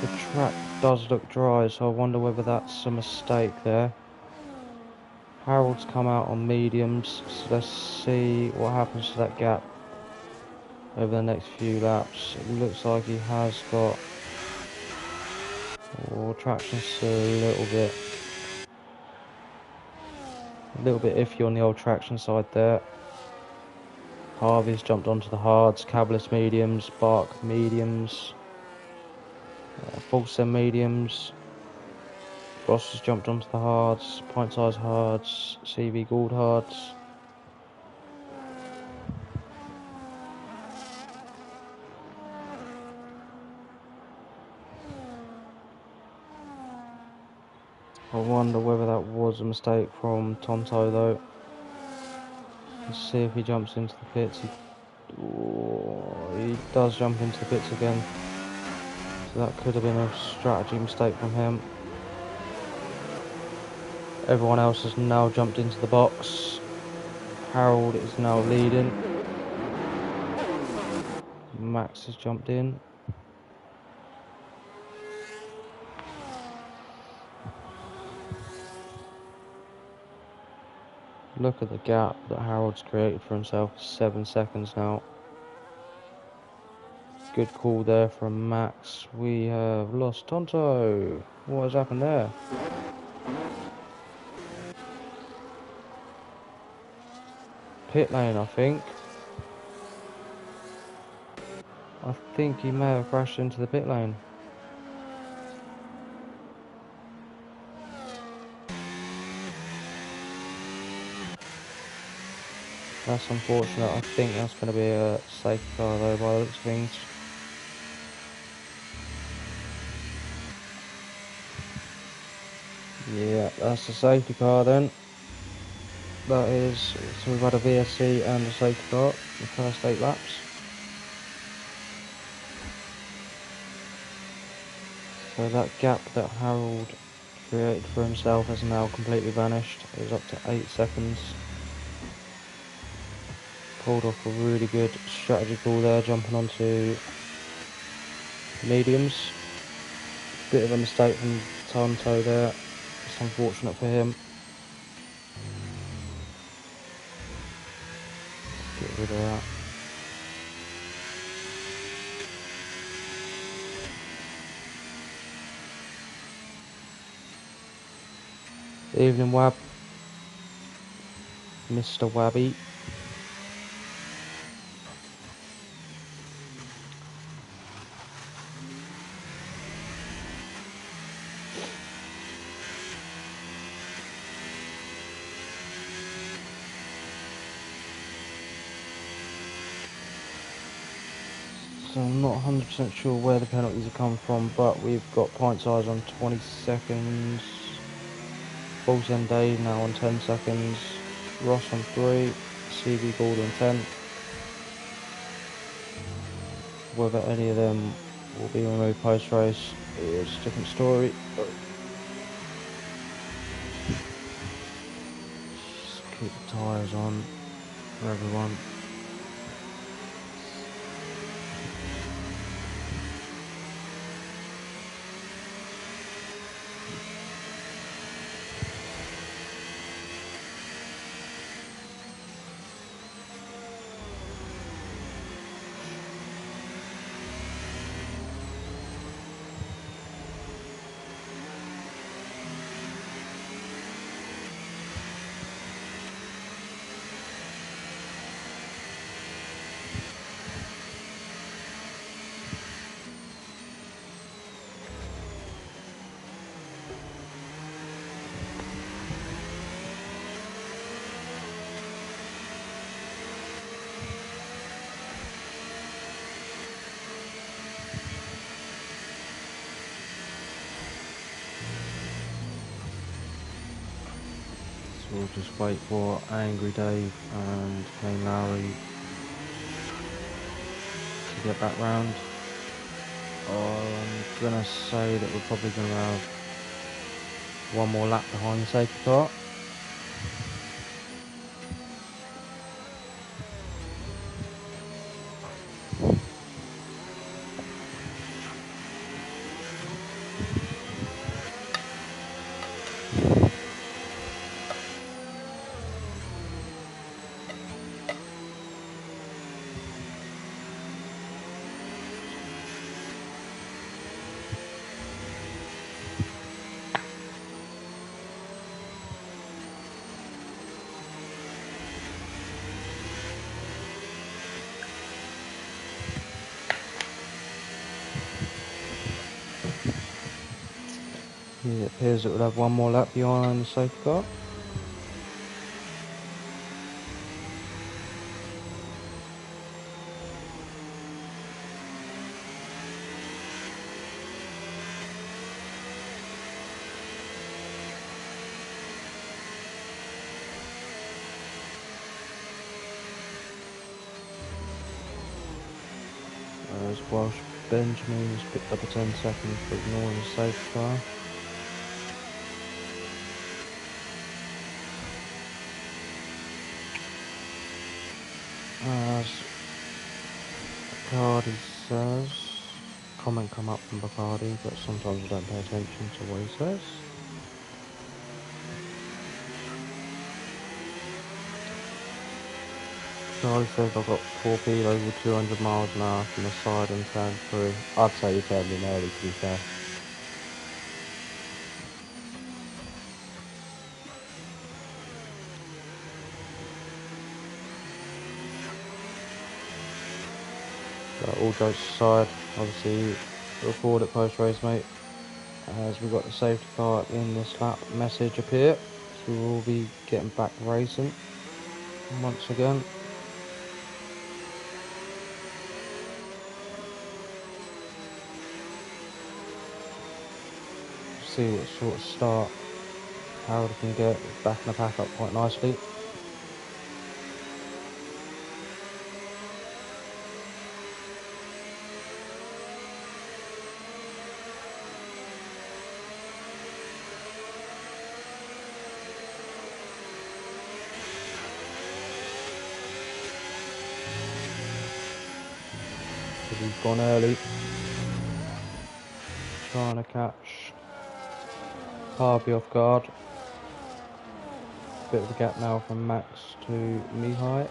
S1: The track does look dry, so I wonder whether that's a mistake there. Harold's come out on mediums, so let's see what happens to that gap over the next few laps. It looks like he has got... Oh, traction's a little bit iffy on the old traction side there. Harvey's jumped onto the hards, Cabalist mediums, Bark mediums, Fulsem mediums. Ross has jumped onto the hards, pint size hards, CV Gould hards. I wonder whether that was a mistake from Tonto though. Let's see if he jumps into the pits. He does jump into the pits again. So that could have been a strategy mistake from him. Everyone else has now jumped into the box. Harold is now leading. Max has jumped in. Look at the gap that Harold's created for himself, 7 seconds now. Good call there from Max. We have lost Tonto. What has happened there? Pit lane, I think. I think he may have crashed into the pit lane. That's unfortunate. I think that's going to be a safety car though by the looks of things. Yeah, that's a safety car then. That is, so we've had a VSC and a safety car in the first 8 laps. So that gap that Harold created for himself has now completely vanished. It was up to 8 seconds. Pulled off a really good strategy call there, jumping onto mediums. Bit of a mistake from Tonto there. It's unfortunate for him. Get rid of that. Evening Wab. Mr. Wabby. So I'm not 100% sure where the penalties have come from, but we've got pint size on 20 seconds. Balls end Day now on 10 seconds. Ross on 3. CV Gould on 10. Whether any of them will be removed post race is a different story. Just keep the tyres on for everyone. So we'll just wait for Angry Dave and Kane Lowry to get back round. I'm gonna say that we're probably gonna have one more lap behind the safety car. It appears that we'll have one more lap behind the safety car. As Welsh Benjamin's picked up a 10 seconds for ignoring the safety car. As Bacardi says, comment come up from Bacardi, but sometimes I don't pay attention to what he says. Bacardi says I've got torpedoes with 200 miles an hour from the side and turn through. I'd say you turned in early, to be fair. But all jokes aside, obviously record at post race, mate. As we've got the safety car in this lap message appear, so we will be getting back racing once again. See what sort of start Harold can get back in the pack up quite nicely. Because he's gone early, trying to catch Harvey off guard. Bit of a gap now from Max to Mihai.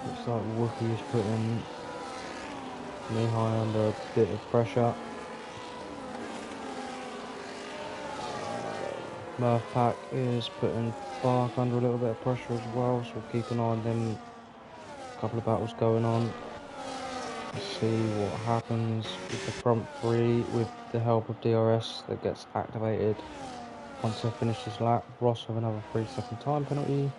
S1: Looks like Wookie is putting Mihai under a bit of pressure. Murph Pack is putting Bark under a little bit of pressure as well, so we'll keep an eye on them. A couple of battles going on. Let's see what happens with the front three with the help of DRS that gets activated once they finish this lap. Ross with another 3-second time penalty.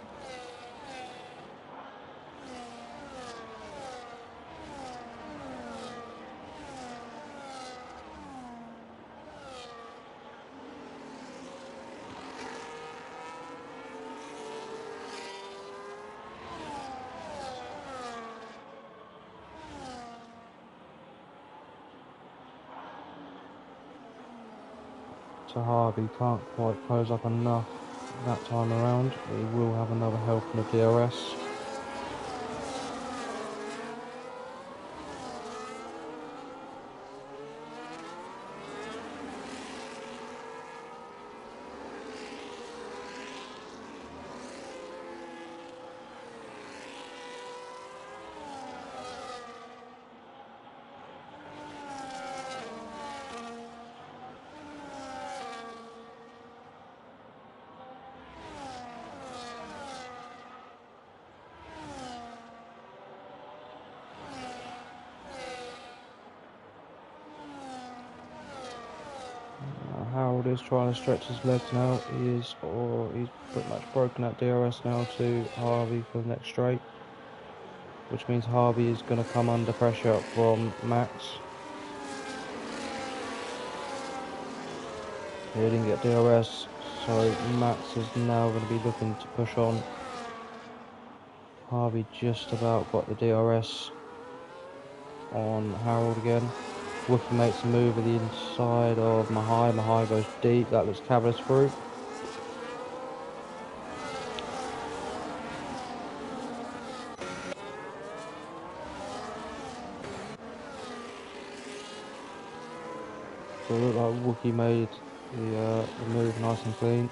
S1: So Harvey can't quite close up enough that time around. He will have another help in the DRS. is trying to stretch his legs now. He's pretty much broken that DRS now to Harvey for the next straight, which means Harvey is going to come under pressure from Max. He didn't get DRS, so Max is now going to be looking to push on. Harvey just about got the DRS on Harold again. Wookie makes a move at the inside of Mahai. Mahai goes deep. That looks Cavalice through. So it looked like Wookie made the move nice and clean.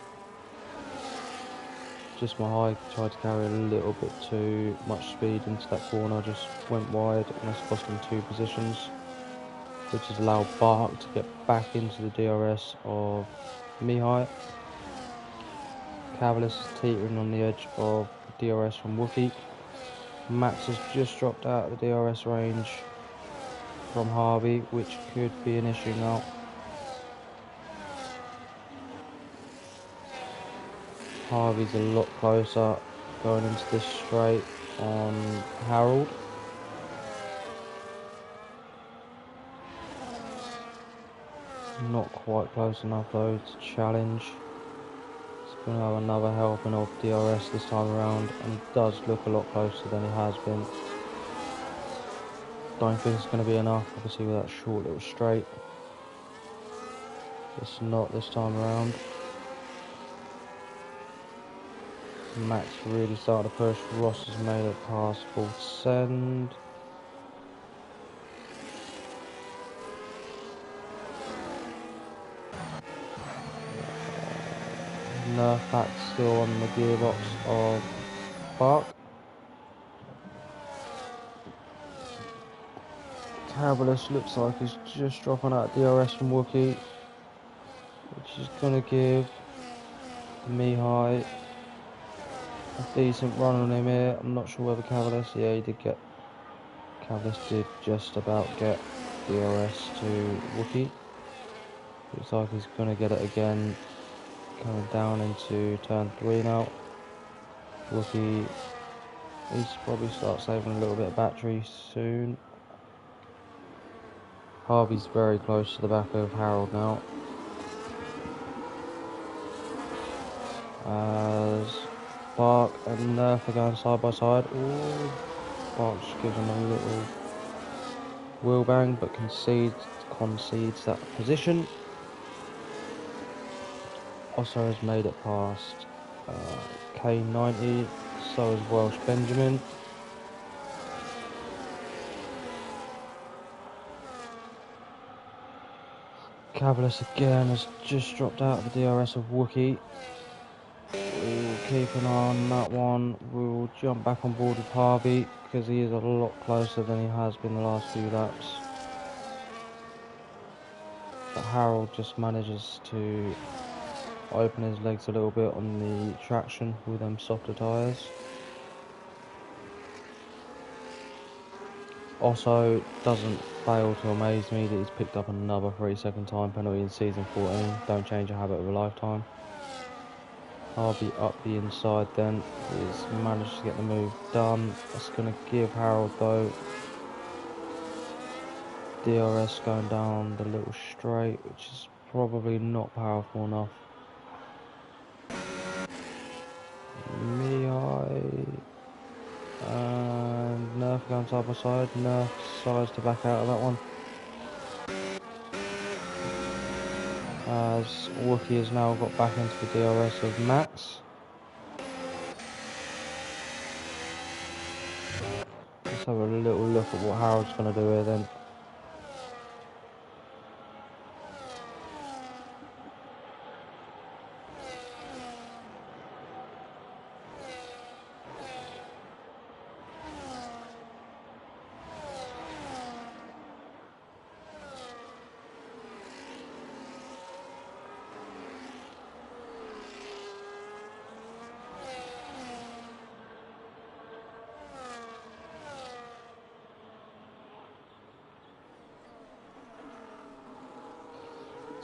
S1: Just Mahai tried to carry a little bit too much speed into that corner, just went wide, and that's cost him 2 positions, which has allowed Bark to get back into the DRS of Mihai. Cavalice is teetering on the edge of DRS from Wookie. Max has just dropped out of the DRS range from Harvey, which could be an issue now. Harvey's a lot closer going into this straight on Harold. Not quite close enough though to challenge. He's going to have another helping of DRS this time around, and does look a lot closer than he has been. Don't think it's going to be enough, obviously, with that short little straight. It's not this time around. Max really started to push. Ross has made it past full send. Nerf pack still on the gearbox of Bark. Cavalice looks like he's just dropping out DRS from Wookie, which is going to give Mihai a decent run on him here. I'm not sure whether Cavalice did just about get DRS to Wookie. Looks like he's going to get it again, coming down into turn 3 now. Wookie needs to probably start saving a little bit of battery soon. Harvey's very close to the back of Harold now, as Bark and Nerf are going side by side. Ooh, Bark just gives him a little wheel bang, but concedes that position. Osso has made it past K90, so is Welsh Benjamin. Cavalice again has just dropped out of the DRS of Wookie. We'll keep an eye on that one. We'll jump back on board with Harvey, because he is a lot closer than he has been the last few laps. But Harold just manages to open his legs a little bit on the traction with them softer tyres. Also, doesn't fail to amaze me that he's picked up another 3-second time penalty in season 14. Don't change a habit of a lifetime. Harvey up the inside then. He's managed to get the move done. That's going to give Harold though DRS going down the little straight, which is probably not powerful enough. Mihai and Nerf going side by side. Nerf decides to back out of that one, as Wookie has now got back into the DRS of Max. Let's have a little look at what Harold's going to do here then.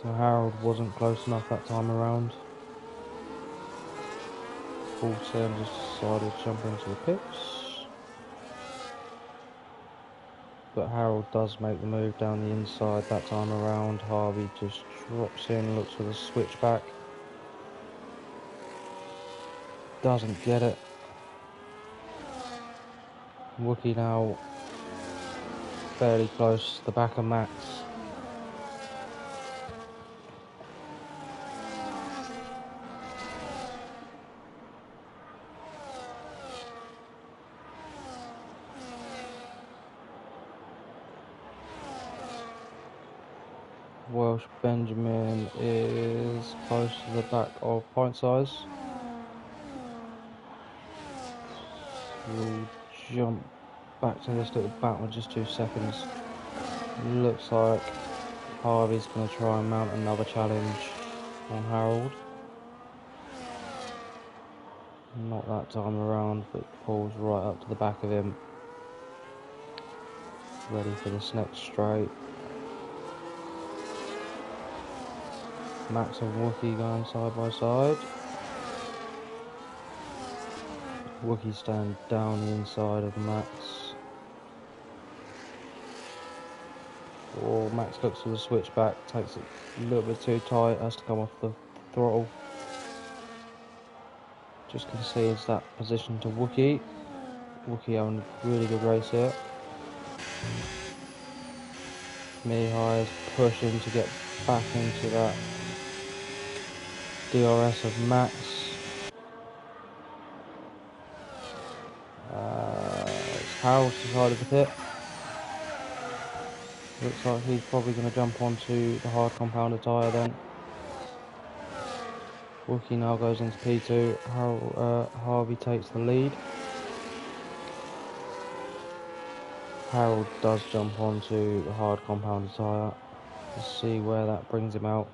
S1: So Harold wasn't close enough that time around. Paulson just decided to jump into the pits. But Harold does make the move down the inside that time around. Harvey just drops in, looks for the switchback. Doesn't get it. Wookie now fairly close to the back of Max. Welsh Benjamin is close to the back of Point Size. We'll jump back to this little battle in just 2 seconds. Looks like Harvey's going to try and mount another challenge on Harold. Not that time around, but pulls right up to the back of him. Ready for this next straight. Max and Wookie going side by side. Wookie stand down the inside of Max. Oh, Max looks for the switchback, takes it a little bit too tight, has to come off the throttle. Just concedes that position to Wookie. Wookie having a really good race here. Mihai is pushing to get back into that DRS of Max. Harold's decided to pit. Looks like he's probably going to jump onto the hard compounded tyre then. Wookie now goes into P2. Harvey takes the lead. Harold does jump onto the hard compounded tyre. Let's see where that brings him out.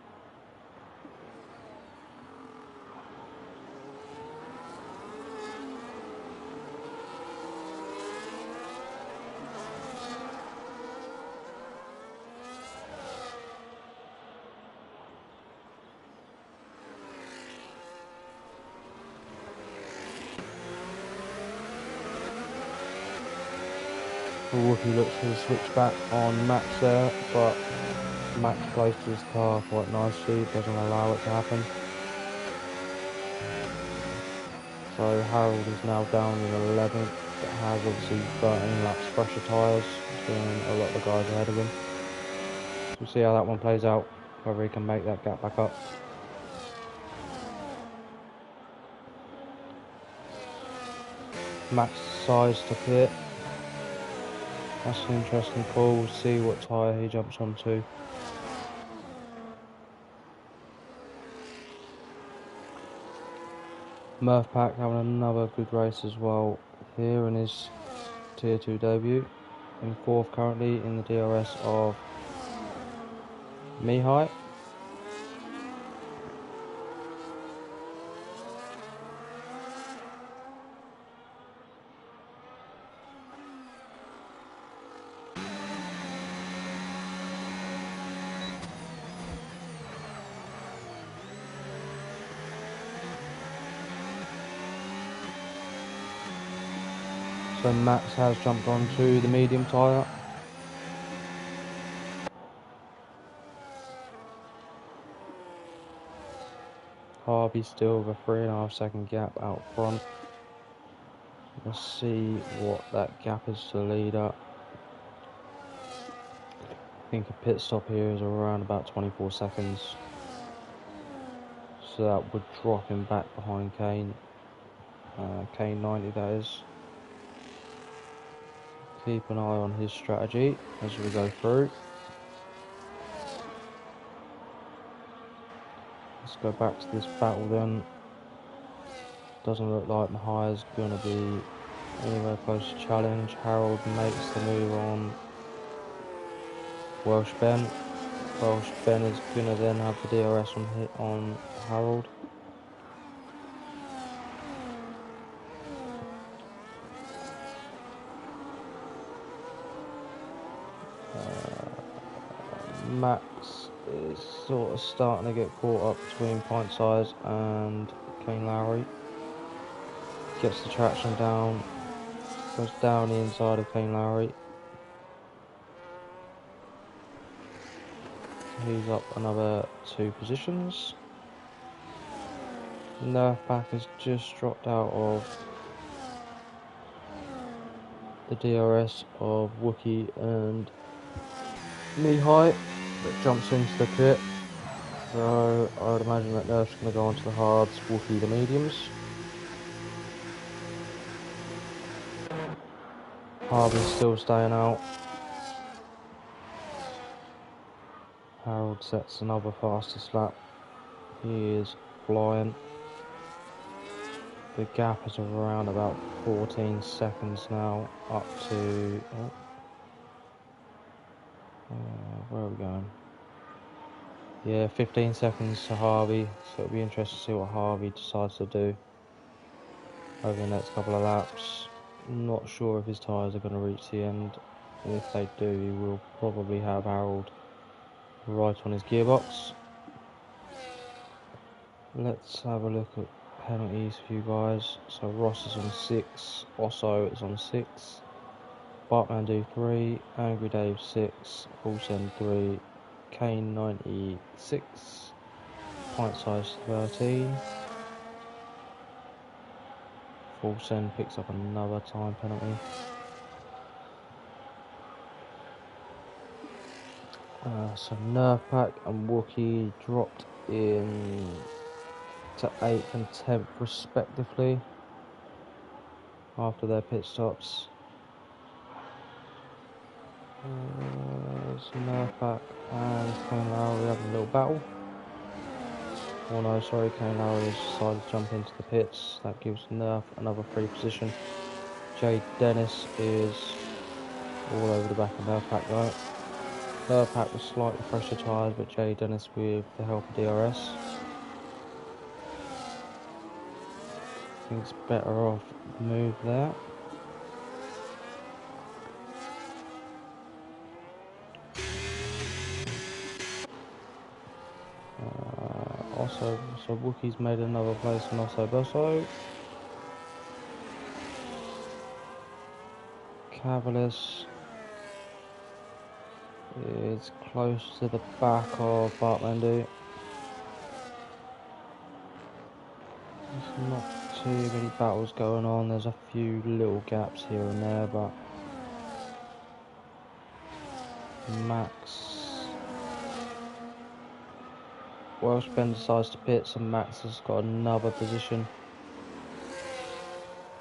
S1: Wookie looks for the switchback on Max there, but Max placed his car quite nicely, doesn't allow it to happen. So Harold is now down in 11th, but has obviously 13 laps fresher tyres, doing a lot of the guys ahead of him. So we'll see how that one plays out, whether he can make that gap back up. Max decides to pit. That's an interesting call. We'll see what tyre he jumps onto. Murph Pack having another good race as well here in his Tier 2 debut. In 4th currently in the DRS of Mihai. So Max has jumped onto the medium tyre. Harvey still with a 3.5 second gap out front. Let's see what that gap is to the leader. I think a pit stop here is around about 24 seconds. So that would drop him back behind Kane. Kane 90 that is. Keep an eye on his strategy as we go through. Let's go back to this battle then. Doesn't look like Mahia's going to be anywhere close to challenge. Harold makes the move on Welsh Ben. Welsh Ben is going to then have the DRS on Harold. Max is sort of starting to get caught up between Pint Size and Kane Lowry. Gets the traction down, goes down the inside of Kane Lowry. He's up another 2 positions. Nerfback has just dropped out of the DRS of Wookie and Knee-High that jumps into the pit. So I would imagine that Nerf's going to go onto the hards, Wookie the mediums. Harvey's still staying out. Harold sets another fastest lap. He is flying. The gap is around about 14 seconds now, up to... where are we going? Yeah, 15 seconds to Harvey, so it'll be interesting to see what Harvey decides to do over the next couple of laps. Not sure if his tyres are going to reach the end. If they do, he will probably have Harold right on his gearbox. Let's have a look at penalties for you guys. So Ross is on 6, Osso is on 6, Bartmandu 3, Angry Dave 6, Paulsen 3, Kane 96, Pint Size 13. Paulsen picks up another time penalty. So Nerfpack and Wookie dropped in to 8th and 10th respectively after their pit stops. Nerfpack and Kane Lowry having a little battle. Oh no, sorry, Kane Lowry has decided to jump into the pits. That gives Nerf another free position. Jay Dennis is all over the back of Nerfpack though. Nerfpack with slightly fresher tyres, but Jay Dennis with the help of DRS. I think it's better off move there. Also, so Wookie's made another place in Osso Bosso. Cavalis is close to the back of Bartmandu. There's not too many battles going on. There's a few little gaps here and there, but Max... Welshben decides to pit, so Max has got another position.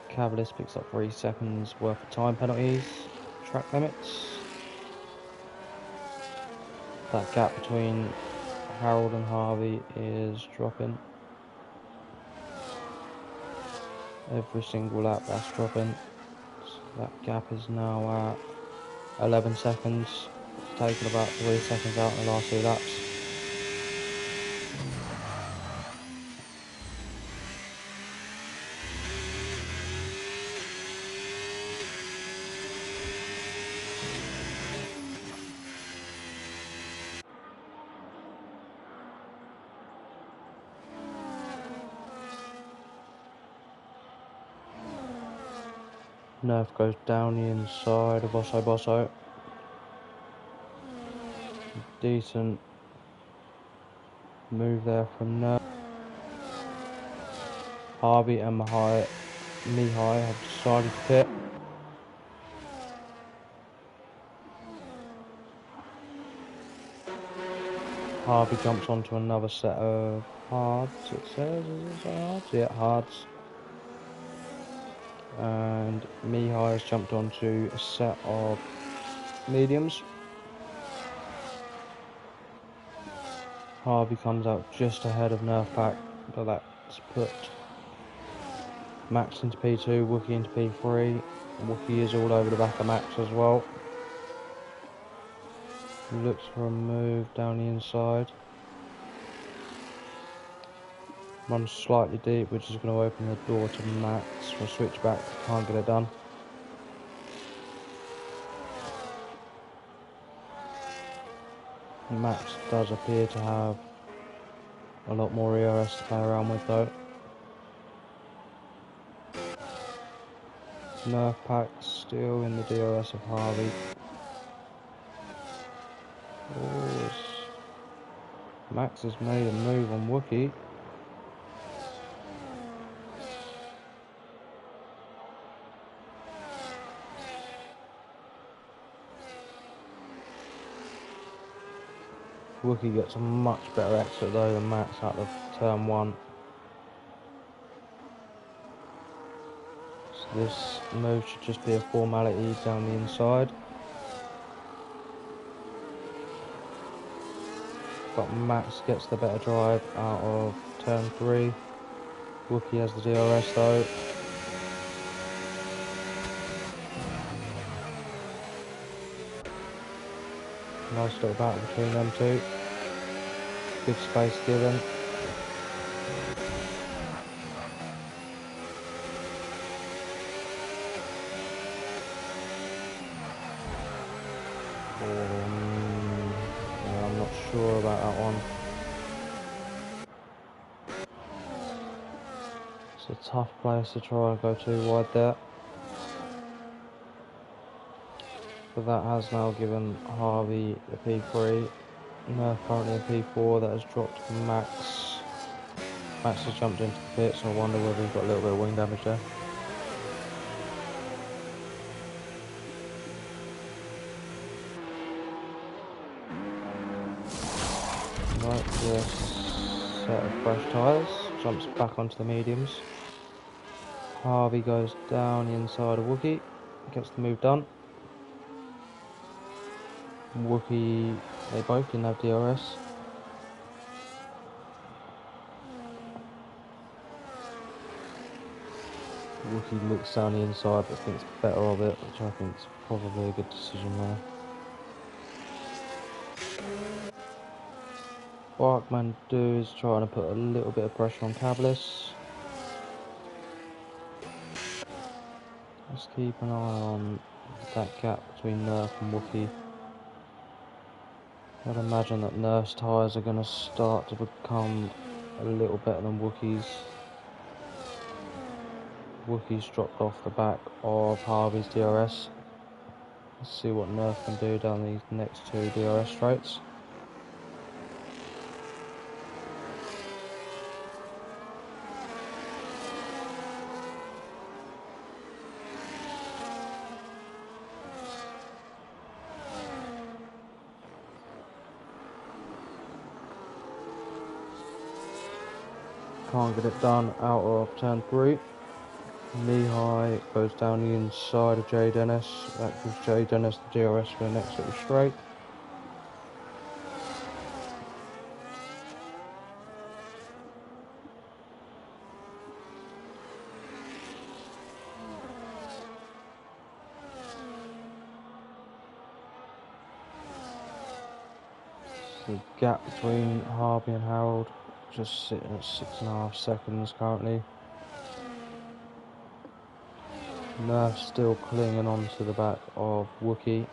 S1: Cavalis picks up 3 seconds worth of time penalties, track limits. That gap between Harold and Harvey is dropping. Every single lap that's dropping. So that gap is now at 11 seconds. It's taken about 3 seconds out in the last 2 laps. Nerf goes down the inside of Osso Bosso. Decent move there from Nerf. Harvey and Knee-High have decided to pit. Harvey jumps onto another set of hards, it says. Is it hards? Yeah, hards. And Knee-High has jumped onto a set of mediums. Harvey comes out just ahead of Nerfpack, but that's put Max into P2, Wookie into P3. Wookie is all over the back of Max as well. Looks for a move down the inside. Runs slightly deep, which is going to open the door to Max for a switchback. Can't get it done. Max does appear to have a lot more ERS to play around with though. Nerf pack still in the DRS of Harvey. Oh, Max has made a move on Wookie. Wookie gets a much better exit though than Max out of turn 1. So this move should just be a formality down the inside. But Max gets the better drive out of turn 3. Wookie has the DRS though. Nice little battle between them two. Good space given. Yeah, I'm not sure about that one. It's a tough place to try and go too wide there. But that has now given Harvey the P3. Nerf currently in P4, that has dropped Max. Max has jumped into the pit, so I wonder whether he's got a little bit of wing damage there. Right, this set of fresh tyres, jumps back onto the mediums. Harvey goes down the inside of Wookie, gets the move done. Wookie, they both didn't have DRS. Wookie looks down the inside but thinks better of it, which I think is probably a good decision there. Barkman do is trying to put a little bit of pressure on Cavlis. Let's keep an eye on that gap between Nerf and Wookie. I'd imagine that Nerf's tyres are going to start to become a little better than Wookie's. Wookie's dropped off the back of Harvey's DRS. Let's see what Nerf can do down these next 2 DRS straights. Can't get it done out of turn 3. Lehigh goes down the inside of Jay Dennis. That gives Jay Dennis the DRS for the next little straight. The gap between Harvey and Harold just sitting at 6.5 seconds currently. Nerf still clinging on to the back of Wookie.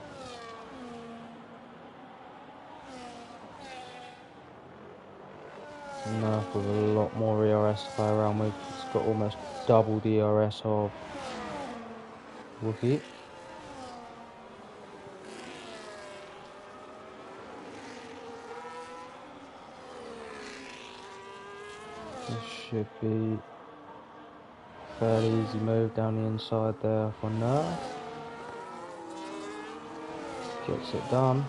S1: Nerf with a lot more ERS to play around with. It's got almost double the ERS of Wookie. This should be a fairly easy move down the inside there for Nerf. Gets it done.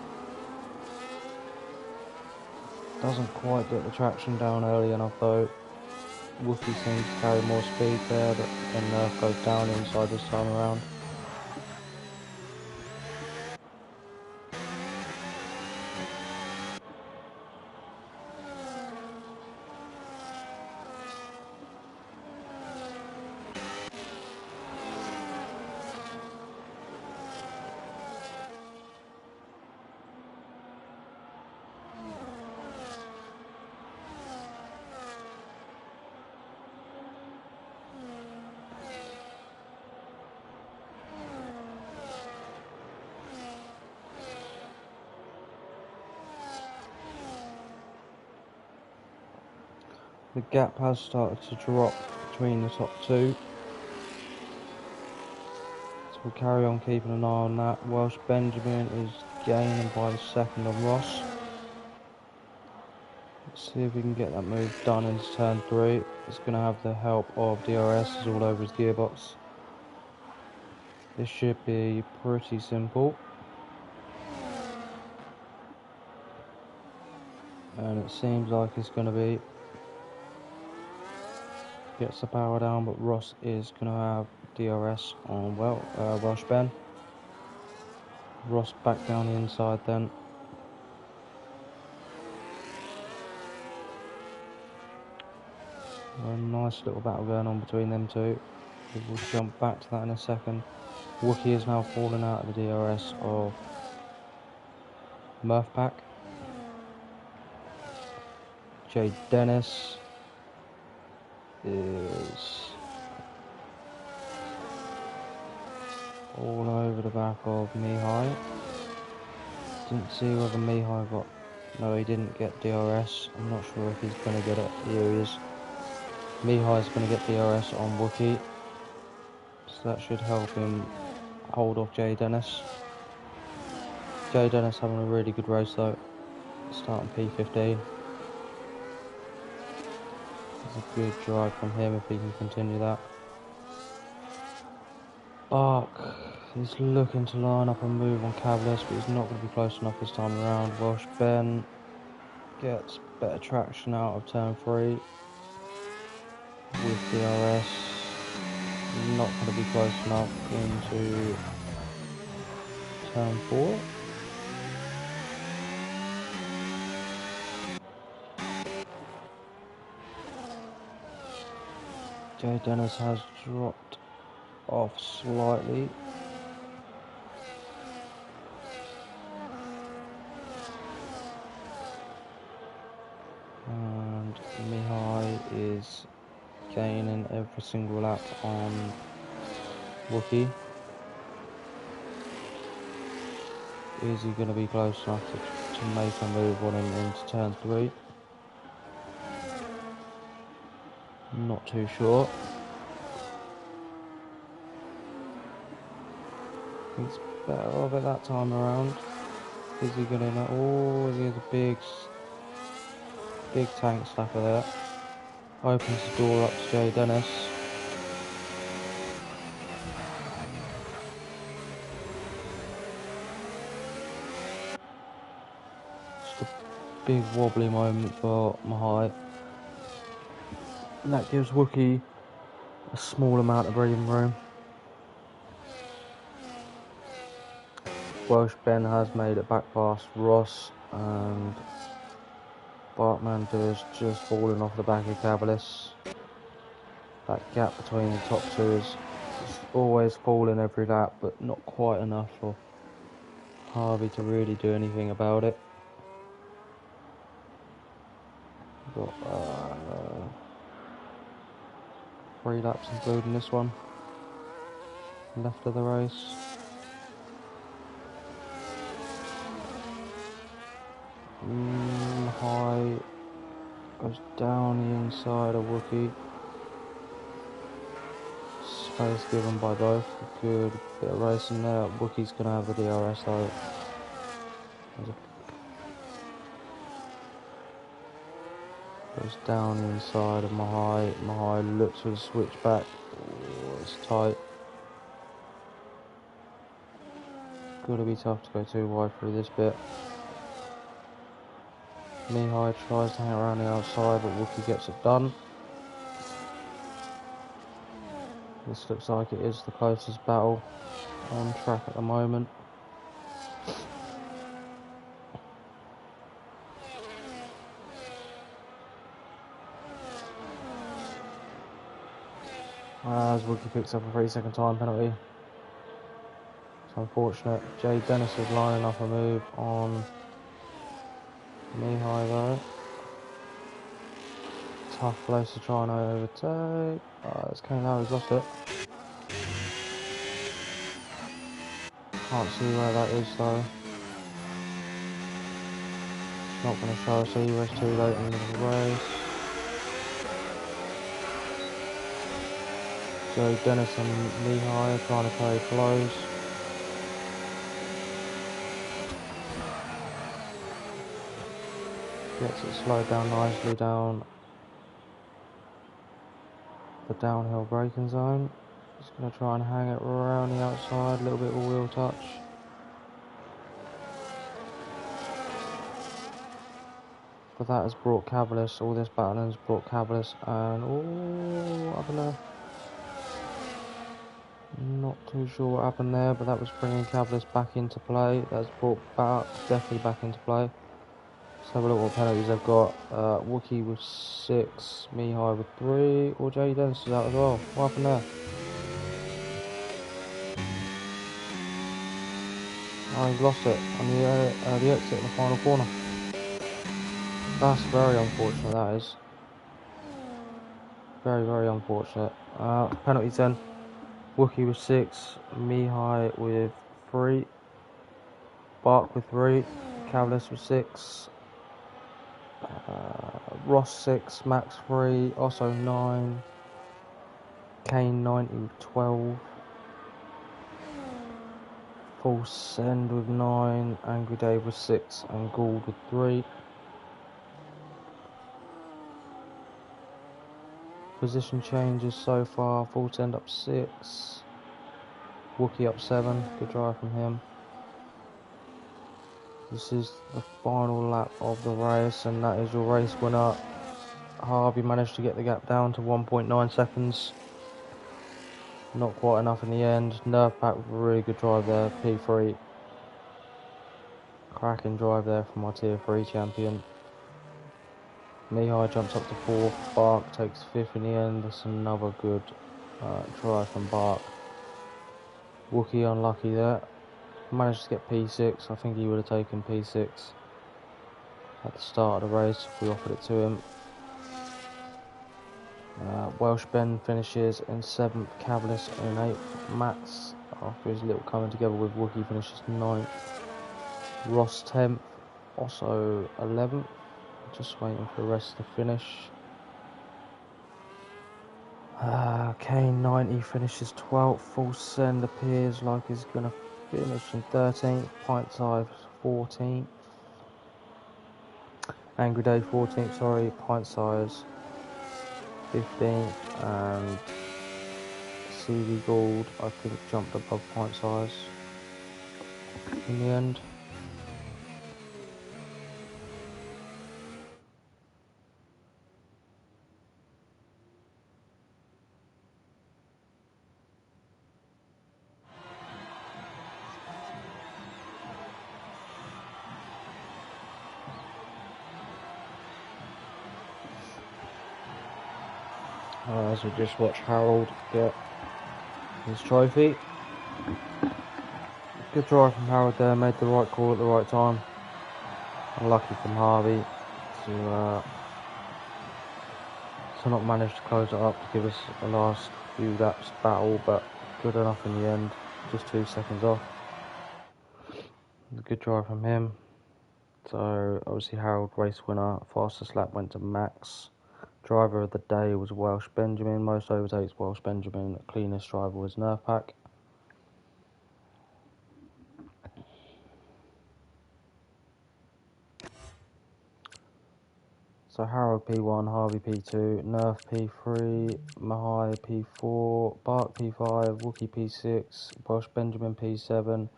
S1: Doesn't quite get the traction down early enough though. Wookie seems to carry more speed there, but then Nerf goes down inside this time around. The gap has started to drop between the top two. So we'll carry on keeping an eye on that. Welsh Benjamin is gaining by the second on Ross. Let's see if we can get that move done into turn 3. It's going to have the help of DRS all over his gearbox. This should be pretty simple. And it seems like it's going to be. Gets the power down, but Ross is going to have DRS on Welsh Ben. Ross back down the inside then. A nice little battle going on between them two. We'll jump back to that in a second. Wookie is now falling out of the DRS of Murphpack. Jay Dennis is all over the back of Mihai. Didn't see whether Mihai got. No, he didn't get DRS. I'm not sure if he's going to get it. Here he is. Mihai's going to get DRS on Wookie. So that should help him hold off Jay Dennis. Jay Dennis having a really good race though. Starting P15. It's a good drive from him if he can continue that. Bark is looking to line up a move on Cavaliers, but he's not going to be close enough this time around. Welsh Ben gets better traction out of turn 3 with DRS. Not going to be close enough into turn 4. Jay Dennis has dropped off slightly. And Mihai is gaining every single lap on Wookie. Is he going to be close enough to make a move on him into turn 3? Not too sure. He's better off it that time around. Is he going to know? Oh, there's a big tank slapper there. Opens the door up to Jay Dennis. Just a big wobbly moment for Mihai. And that gives Wookie a small amount of breathing room. Welsh Ben has made it back past Ross, and Bartman is just falling off the back of Cavaliers. That gap between the top two is always falling every lap, but not quite enough for Harvey to really do anything about it. We've got 3 laps including this one left of the race. High goes down the inside of Wookie. Space given by both. A good bit of racing there. Wookie's going to have the DRS though. Goes down the inside of Mihai. Mihai looks for the switchback. Oh, it's tight. Gonna be tough to go too wide through this bit. Mihai tries to hang around the outside, but Wookie gets it done. This looks like it is the closest battle on track at the moment. As Wookie picks up a 3-second time penalty. It's unfortunate. Jay Dennis is lining up a move on Mihai though. Tough place to try and overtake. It's coming out, he's lost it. Can't see where that is though. It's not going to show us either, it's too late in the race. So Dennis and Mihai are trying to play close. Gets it slowed down nicely down the downhill braking zone. He's going to try and hang it around the outside, a little bit of a wheel touch. But that has brought Cavalis, all this battling has brought Cavalis, and oh, up in there. Not too sure what happened there, but that was bringing Cavalis back into play. That's brought back, definitely back into play. Let's have a look what penalties they've got. Wookie with 6, Mihai with 3, or Jay Dennis is out as well. What happened there? Oh, he's lost it on the exit in the final corner. That's very unfortunate, that is. Very, very unfortunate. Penalties then. Wookie with 6, Mihai with 3, Bark with 3, Cavalis with 6, Ross 6, Max 3, Osso 9, Kane 90 with 12, Full Send with 9, Angry Dave with 6, and Gould with 3. Position changes so far, Full Send up 6, Wookie up 7, good drive from him. This is the final lap of the race, and that is your race winner. Harvey managed to get the gap down to 1.9 seconds. Not quite enough in the end. Nerfpack with a really good drive there, P3. Cracking drive there from our tier 3 champion. Mihai jumps up to 4th, Bark takes 5th in the end. That's another good drive from Bark. Wookie unlucky there. Managed to get P6. I think he would have taken P6 at the start of the race if we offered it to him. Welsh Ben finishes in 7th, Cavalis in 8th, Max after his little coming together with Wookie finishes 9th, Ross 10th, also 11th, just waiting for the rest to finish. Kane 90 finishes 12th, Full Send appears like he's going to finish in 13th, Pint Size 14th, Angry Day 14th, sorry, Pint Size 15th, and CV Gould I think jumped above Pint Size in the end. As we just watch Harold get his trophy. Good drive from Harold there, made the right call at the right time. Unlucky from Harvey to not manage to close it up to give us a last few laps battle, but good enough in the end, just 2 seconds off. Good drive from him. So obviously Harold race winner, fastest lap went to Max. Driver of the day was Welsh Benjamin, most overtakes Welsh Benjamin, cleanest driver was Nerfpack. So Harold P1, Harvey P2, Nerf P3, Mahai P4, Bark P5, Wookie P6, Welsh Benjamin P7,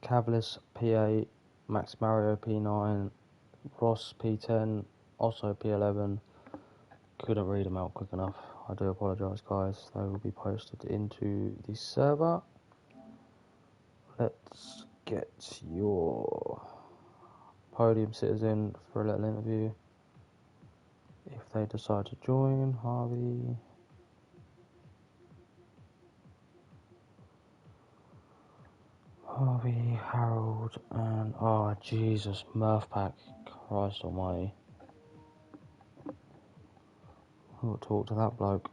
S1: Cavalis P8, Max Mario P9, Ross P10, Osso P11. Couldn't read them out quick enough. I do apologise, guys. They will be posted into the server. Let's get your podium sitters in for a little interview. If they decide to join, Harvey. Harold, and oh Jesus, Murphpack. Christ almighty. I'll talk to that bloke.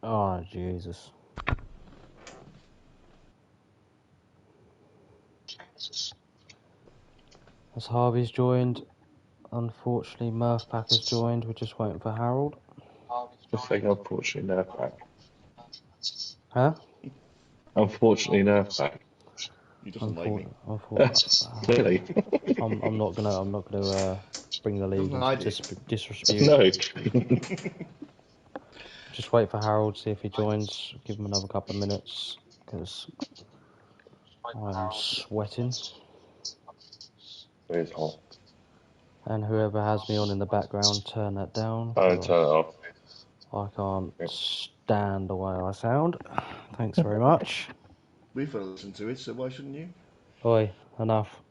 S1: Oh Jesus. As Harvey's joined, Unfortunately, Murph Pack has joined. We're just waiting for Harold.
S2: Just say unfortunately nerf back.
S1: Huh?
S2: Unfortunately nerf back.
S3: He doesn't like me.
S2: Clearly.
S1: I'm not gonna bring the league
S3: Doesn't
S1: into
S3: hide it.
S1: disrepute.
S2: No.
S1: Just wait for Harold, see if he joins. Give him another couple of minutes because I'm sweating.
S2: It's hot.
S1: And whoever has me on in the background, turn that down.
S2: Don't turn it off.
S1: I can't stand the way I sound. Thanks very much.
S3: We've got to listen to it, so why shouldn't you?
S1: Oi, enough.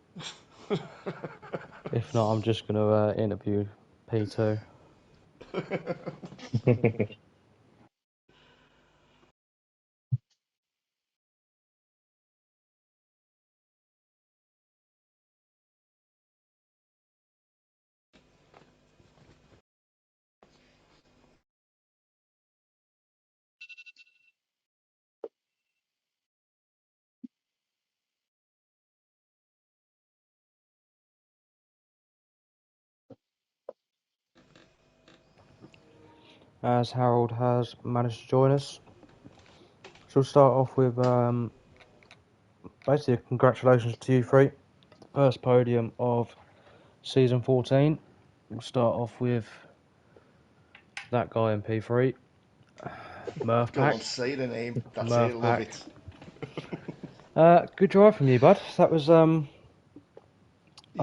S1: If not, I'm just going to interview P2. As Harold has managed to join us, so we'll start off with basically congratulations to you three. First podium of season 14. We'll start off with that guy in P3, Murph
S3: Go on,
S1: Pack.
S3: say the name. That's
S1: Murph
S3: it, love
S1: Pack.
S3: it.
S1: Good drive from you, bud. That was I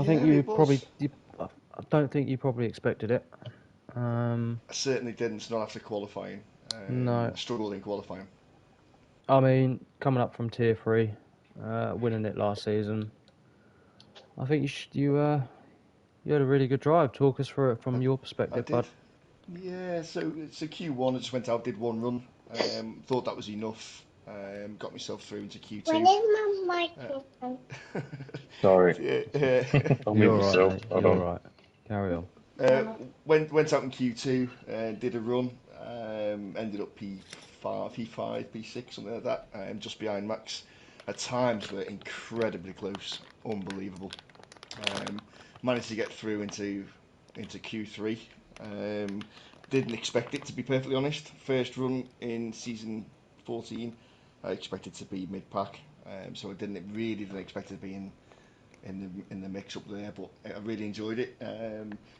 S1: think
S3: Yeah,
S1: you
S3: it was.
S1: I don't think you probably expected it.
S3: I certainly didn't, not after qualifying.
S1: No,
S3: Struggled in qualifying.
S1: I mean coming up from tier 3, winning it last season. I think you had a really good drive. Talk us through it from your
S3: I
S1: perspective,
S3: did.
S1: bud.
S3: Yeah, so Q1, I just went out, did one run. Thought that was enough. Got myself through into Q2.
S4: When is my microphone?
S2: Sorry. I'll mute
S1: You're alright,
S2: myself.
S1: mate.
S2: Hold
S1: You're
S2: on.
S1: alright. Carry on.
S3: Went out in Q2, did a run, ended up P5, P6, something like that, just behind Max. At times were incredibly close, unbelievable. Managed to get through into Q3. Didn't expect it, to be perfectly honest. First run in season 14, I expected to be mid pack, so I didn't expect it to be in the mix up there, but I really enjoyed it.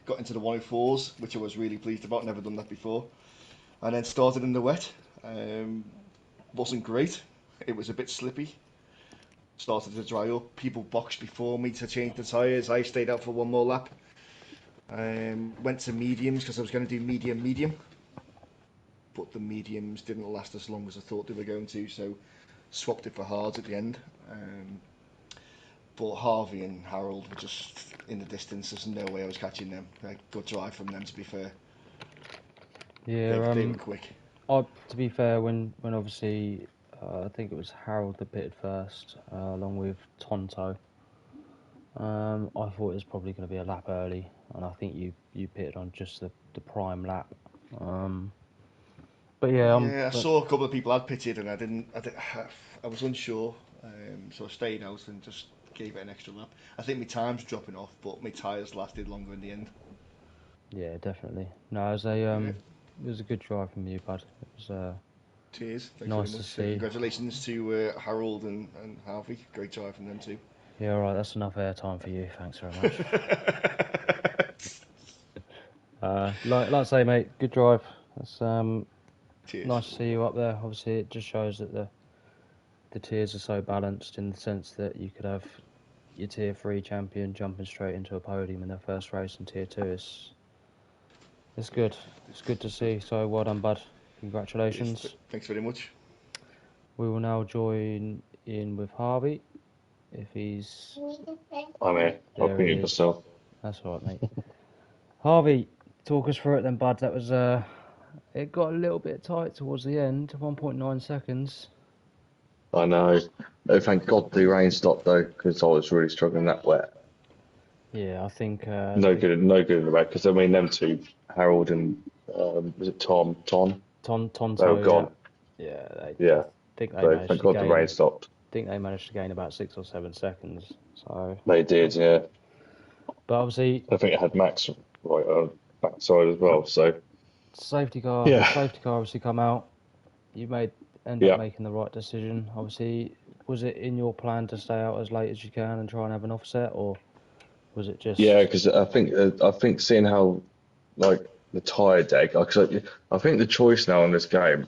S3: Got into the 104s, which I was really pleased about. Never done that before, and then started in the wet. Wasn't great. It was a bit slippy. Started to dry up. People boxed before me to change the tyres. I stayed out for one more lap. Went to mediums because I was going to do medium, but the mediums didn't last as long as I thought they were going to, so swapped it for hards at the end. But Harvey and Harold were just in the distance. There's no way I was catching them. Good drive from them, to be fair.
S1: Yeah.
S3: They were quick.
S1: To be fair, when obviously I think it was Harold that pitted first, along with Tonto. I thought it was probably going to be a lap early, and I think you pitted on just the prime lap. But yeah,
S3: Yeah, I saw a couple of people had pitted, and I was unsure, so I stayed out and just gave it an extra lap. I think my time's dropping off, but my tyres lasted longer in the end.
S1: Yeah, definitely. No, it was a good drive from you, bud. It was
S3: Cheers, thanks
S1: nice
S3: very
S1: to
S3: much.
S1: see.
S3: Congratulations to Harold and Harvey. Great drive from them too.
S1: Yeah, all right. That's enough airtime for you. Thanks very much. Like I say, mate, good drive. It's
S3: Cheers.
S1: nice to see you up there. Obviously, it just shows that the tiers are so balanced in the sense that you could have your tier 3 champion jumping straight into a podium in their first race in tier 2. It's good. It's good to see. So well done, bud. Congratulations.
S3: Yes, thanks very much.
S1: We will now join in with Harvey. If he's
S2: I'm here. I'll
S1: there, he
S2: mute
S1: is.
S2: myself.
S1: That's all right, mate. Harvey, talk us through it then, bud. That was it got a little bit tight towards the end. 1.9 seconds.
S2: I know. Oh, thank God the rain stopped though, because I was really struggling that wet.
S1: Yeah, I think
S2: No good in the wet, because I mean them two, Harold and was it Tom?
S1: Tonto.
S2: They were gone.
S1: Yeah,
S2: Yeah.
S1: I think they
S2: So
S1: managed
S2: thank
S1: to
S2: God the rain
S1: gain.
S2: stopped.
S1: I think they managed to gain about 6 or 7 seconds. So
S2: They did, yeah.
S1: But obviously,
S2: I think it had Max right on backside as well. So
S1: safety car, the
S2: yeah,
S1: safety car obviously come out. You end up
S2: yeah,
S1: making the right decision. Obviously, was it in your plan to stay out as late as you can and try and have an offset, or was it
S2: yeah.
S1: just
S2: Because I think seeing how like the tyre deck, because I think the choice now in this game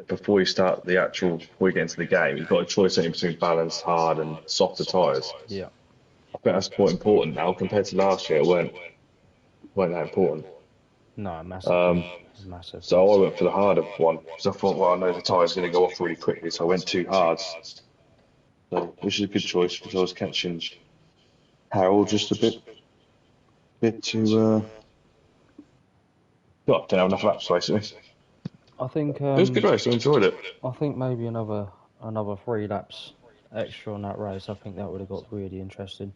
S2: before you start before you get into the game, you've got a choice only between balanced, hard, and softer tyres.
S1: yeah?
S2: I think that's quite important now compared to last year. It weren't that important.
S1: No, massively,
S2: Um,
S1: massive.
S2: so I went for the harder one because I thought, well, I know the tyre's going to go off really quickly, so I went too hard. So, which is a good choice because I was catching Harold just a bit too. Well, didn't have enough laps basically.
S1: I think
S2: It was a good race. I enjoyed it.
S1: I think maybe another 3 laps extra on that race. I think that would have got really interesting.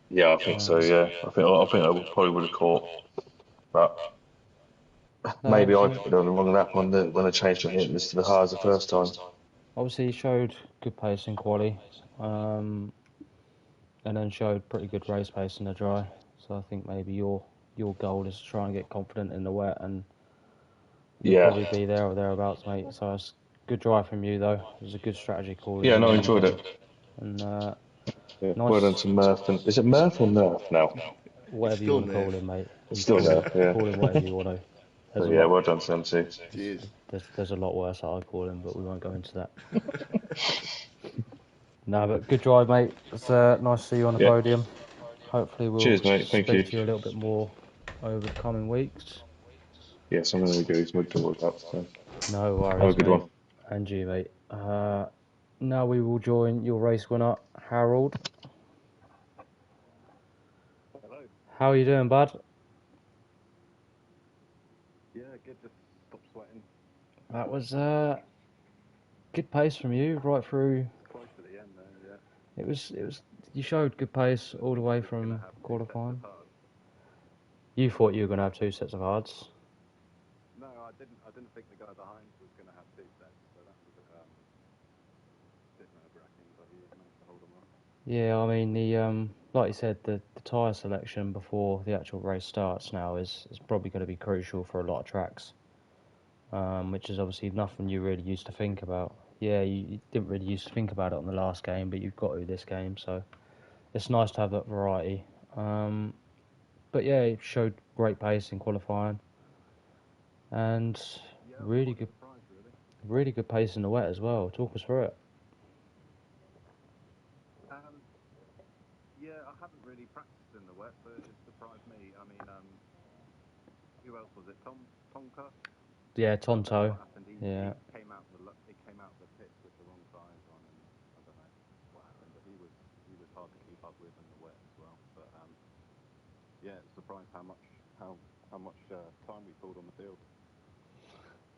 S2: Yeah, I think so. Yeah, I think I probably would have caught, but
S1: No,
S2: maybe I
S1: obviously,
S2: put on the wrong lap when I changed from hitting to the hards the first time.
S1: obviously he showed good pace in quali, and then showed pretty good race pace in the dry. So I think maybe your goal is to try and get confident in the wet, and you'll
S2: Yeah,
S1: probably be there or thereabouts, mate. So it's good drive from you, though. It was a good strategy call in
S2: yeah,
S1: the
S2: no, I
S1: end,
S2: enjoyed it.
S1: and
S2: Yeah, well done
S1: nice,
S2: to Murph. And is it Murph or Nerf now?
S3: It's
S1: whatever you
S3: still
S1: want to call
S3: nerve.
S1: him, mate.
S2: It's
S1: You
S2: still Nerf. Yeah.
S1: call him whatever you want to.
S2: So
S1: There's a
S2: yeah,
S1: lot.
S2: well done to them too.
S3: Cheers.
S1: There's a lot worse that I call him, but we won't go into that. No, but good drive, mate. It's nice to see you on the
S2: Yeah.
S1: podium. Hopefully, we'll
S2: Cheers, mate. Thank
S1: speak
S2: you.
S1: to you a little bit more over the coming weeks.
S2: Yes, I'm going to go these mug doors up. So
S1: No
S2: have a
S1: worries,
S2: good
S1: mate.
S2: one.
S1: And you, mate. Now we will join your race winner, Harold.
S5: Hello.
S1: How are you doing, bud?
S5: Yeah, good. Just stop sweating.
S1: That was good pace from you right through.
S5: Close at the end there. Yeah.
S1: It was. You showed good pace
S5: I
S1: all the
S5: think he
S1: way
S5: was going to
S1: from
S5: have 2 sets of
S1: qualifying.
S5: hards.
S1: You thought you were going to have 2 sets of hards.
S5: No, I didn't. I didn't think the guy behind was going to have 2 sets, so that was a bit nerve-wracking. But he managed to hold them up.
S1: Yeah, I mean the like you said, the tyre selection before the actual race starts now is probably going to be crucial for a lot of tracks, which is obviously nothing you really used to think about. Yeah, you didn't really used to think about it on the last game, but you've got to this game, so it's nice to have that variety. Um, but yeah, it showed great pace in qualifying and
S5: Yeah, I was
S1: really
S5: quite
S1: good,
S5: surprised really.
S1: really good pace in the wet as well. Talk us through it.
S5: Um, yeah, I haven't really practiced in the wet, so it surprised me. I mean, who else was it? Tonka.
S1: Yeah,
S5: I don't know
S1: Tonto.
S5: what happened.
S1: Yeah,
S5: He came out the pits with the wrong tyres on, and I don't know what happened, but he was hard to keep up with in the wet as well. But yeah, surprised how much time we pulled on the field.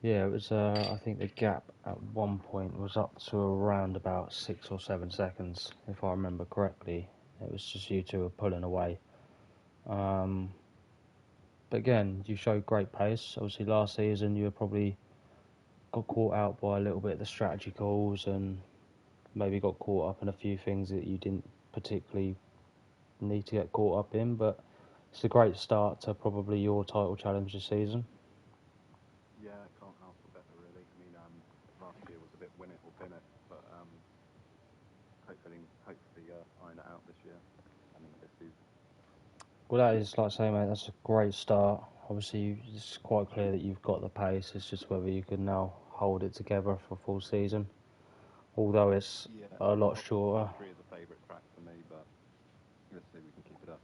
S1: yeah. It was. I think the gap at one point was up to around about 6 or 7 seconds, if I remember correctly. It was just you two were pulling away. Um, but again, you showed great pace. Obviously, last season you were probably got caught out by a little bit of the strategy calls and maybe got caught up in a few things that you didn't particularly need to get caught up in. But it's a great start to probably your title challenge this season.
S5: Yeah, can't ask for better really. I mean, last year was a bit win it or bin it, but hopefully iron it out this year. I mean, this season.
S1: Well, that is, like I say, mate, that's a great start. Obviously, it's quite clear that you've got the pace. It's just whether you can now hold it together for a full season. Although it's
S5: Yeah,
S1: a lot shorter.
S5: Austria is a favourite track for me, but let's see if we can keep it up.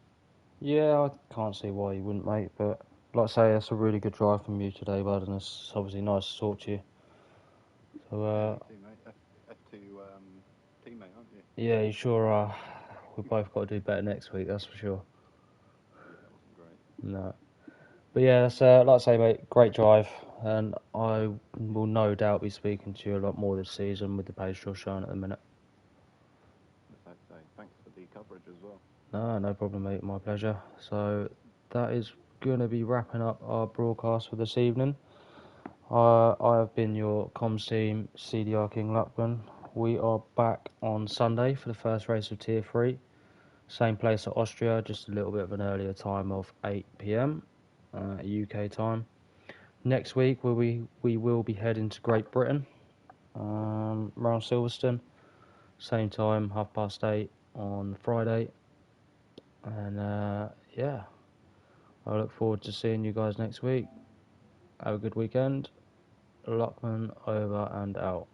S1: Yeah, I can't see why you wouldn't, mate. But like I say, that's a really good drive from you today, bud, and it's obviously nice to talk to you. So,
S5: Yeah, you too, mate. F2 teammate, aren't you?
S1: yeah, you sure are. We both got to do better next week, that's for sure.
S5: Yeah, it wasn't great.
S1: No. But yeah, that's, like I say, mate, great drive. And I will no doubt be speaking to you a lot more this season with the pace you're showing at the minute.
S5: Let's hope so. Thanks for the coverage as well.
S1: No problem, mate. My pleasure. So that is going to be wrapping up our broadcast for this evening. I have been your comms team, CDR King Luckman. We are back on Sunday for the first race of Tier 3. Same place at Austria, just a little bit of an earlier time of 8 p.m. UK time. Next week we will be heading to Great Britain, around Silverstone. Same time, 8:30 on Friday. And yeah, I look forward to seeing you guys next week. Have a good weekend. Lockman over and out.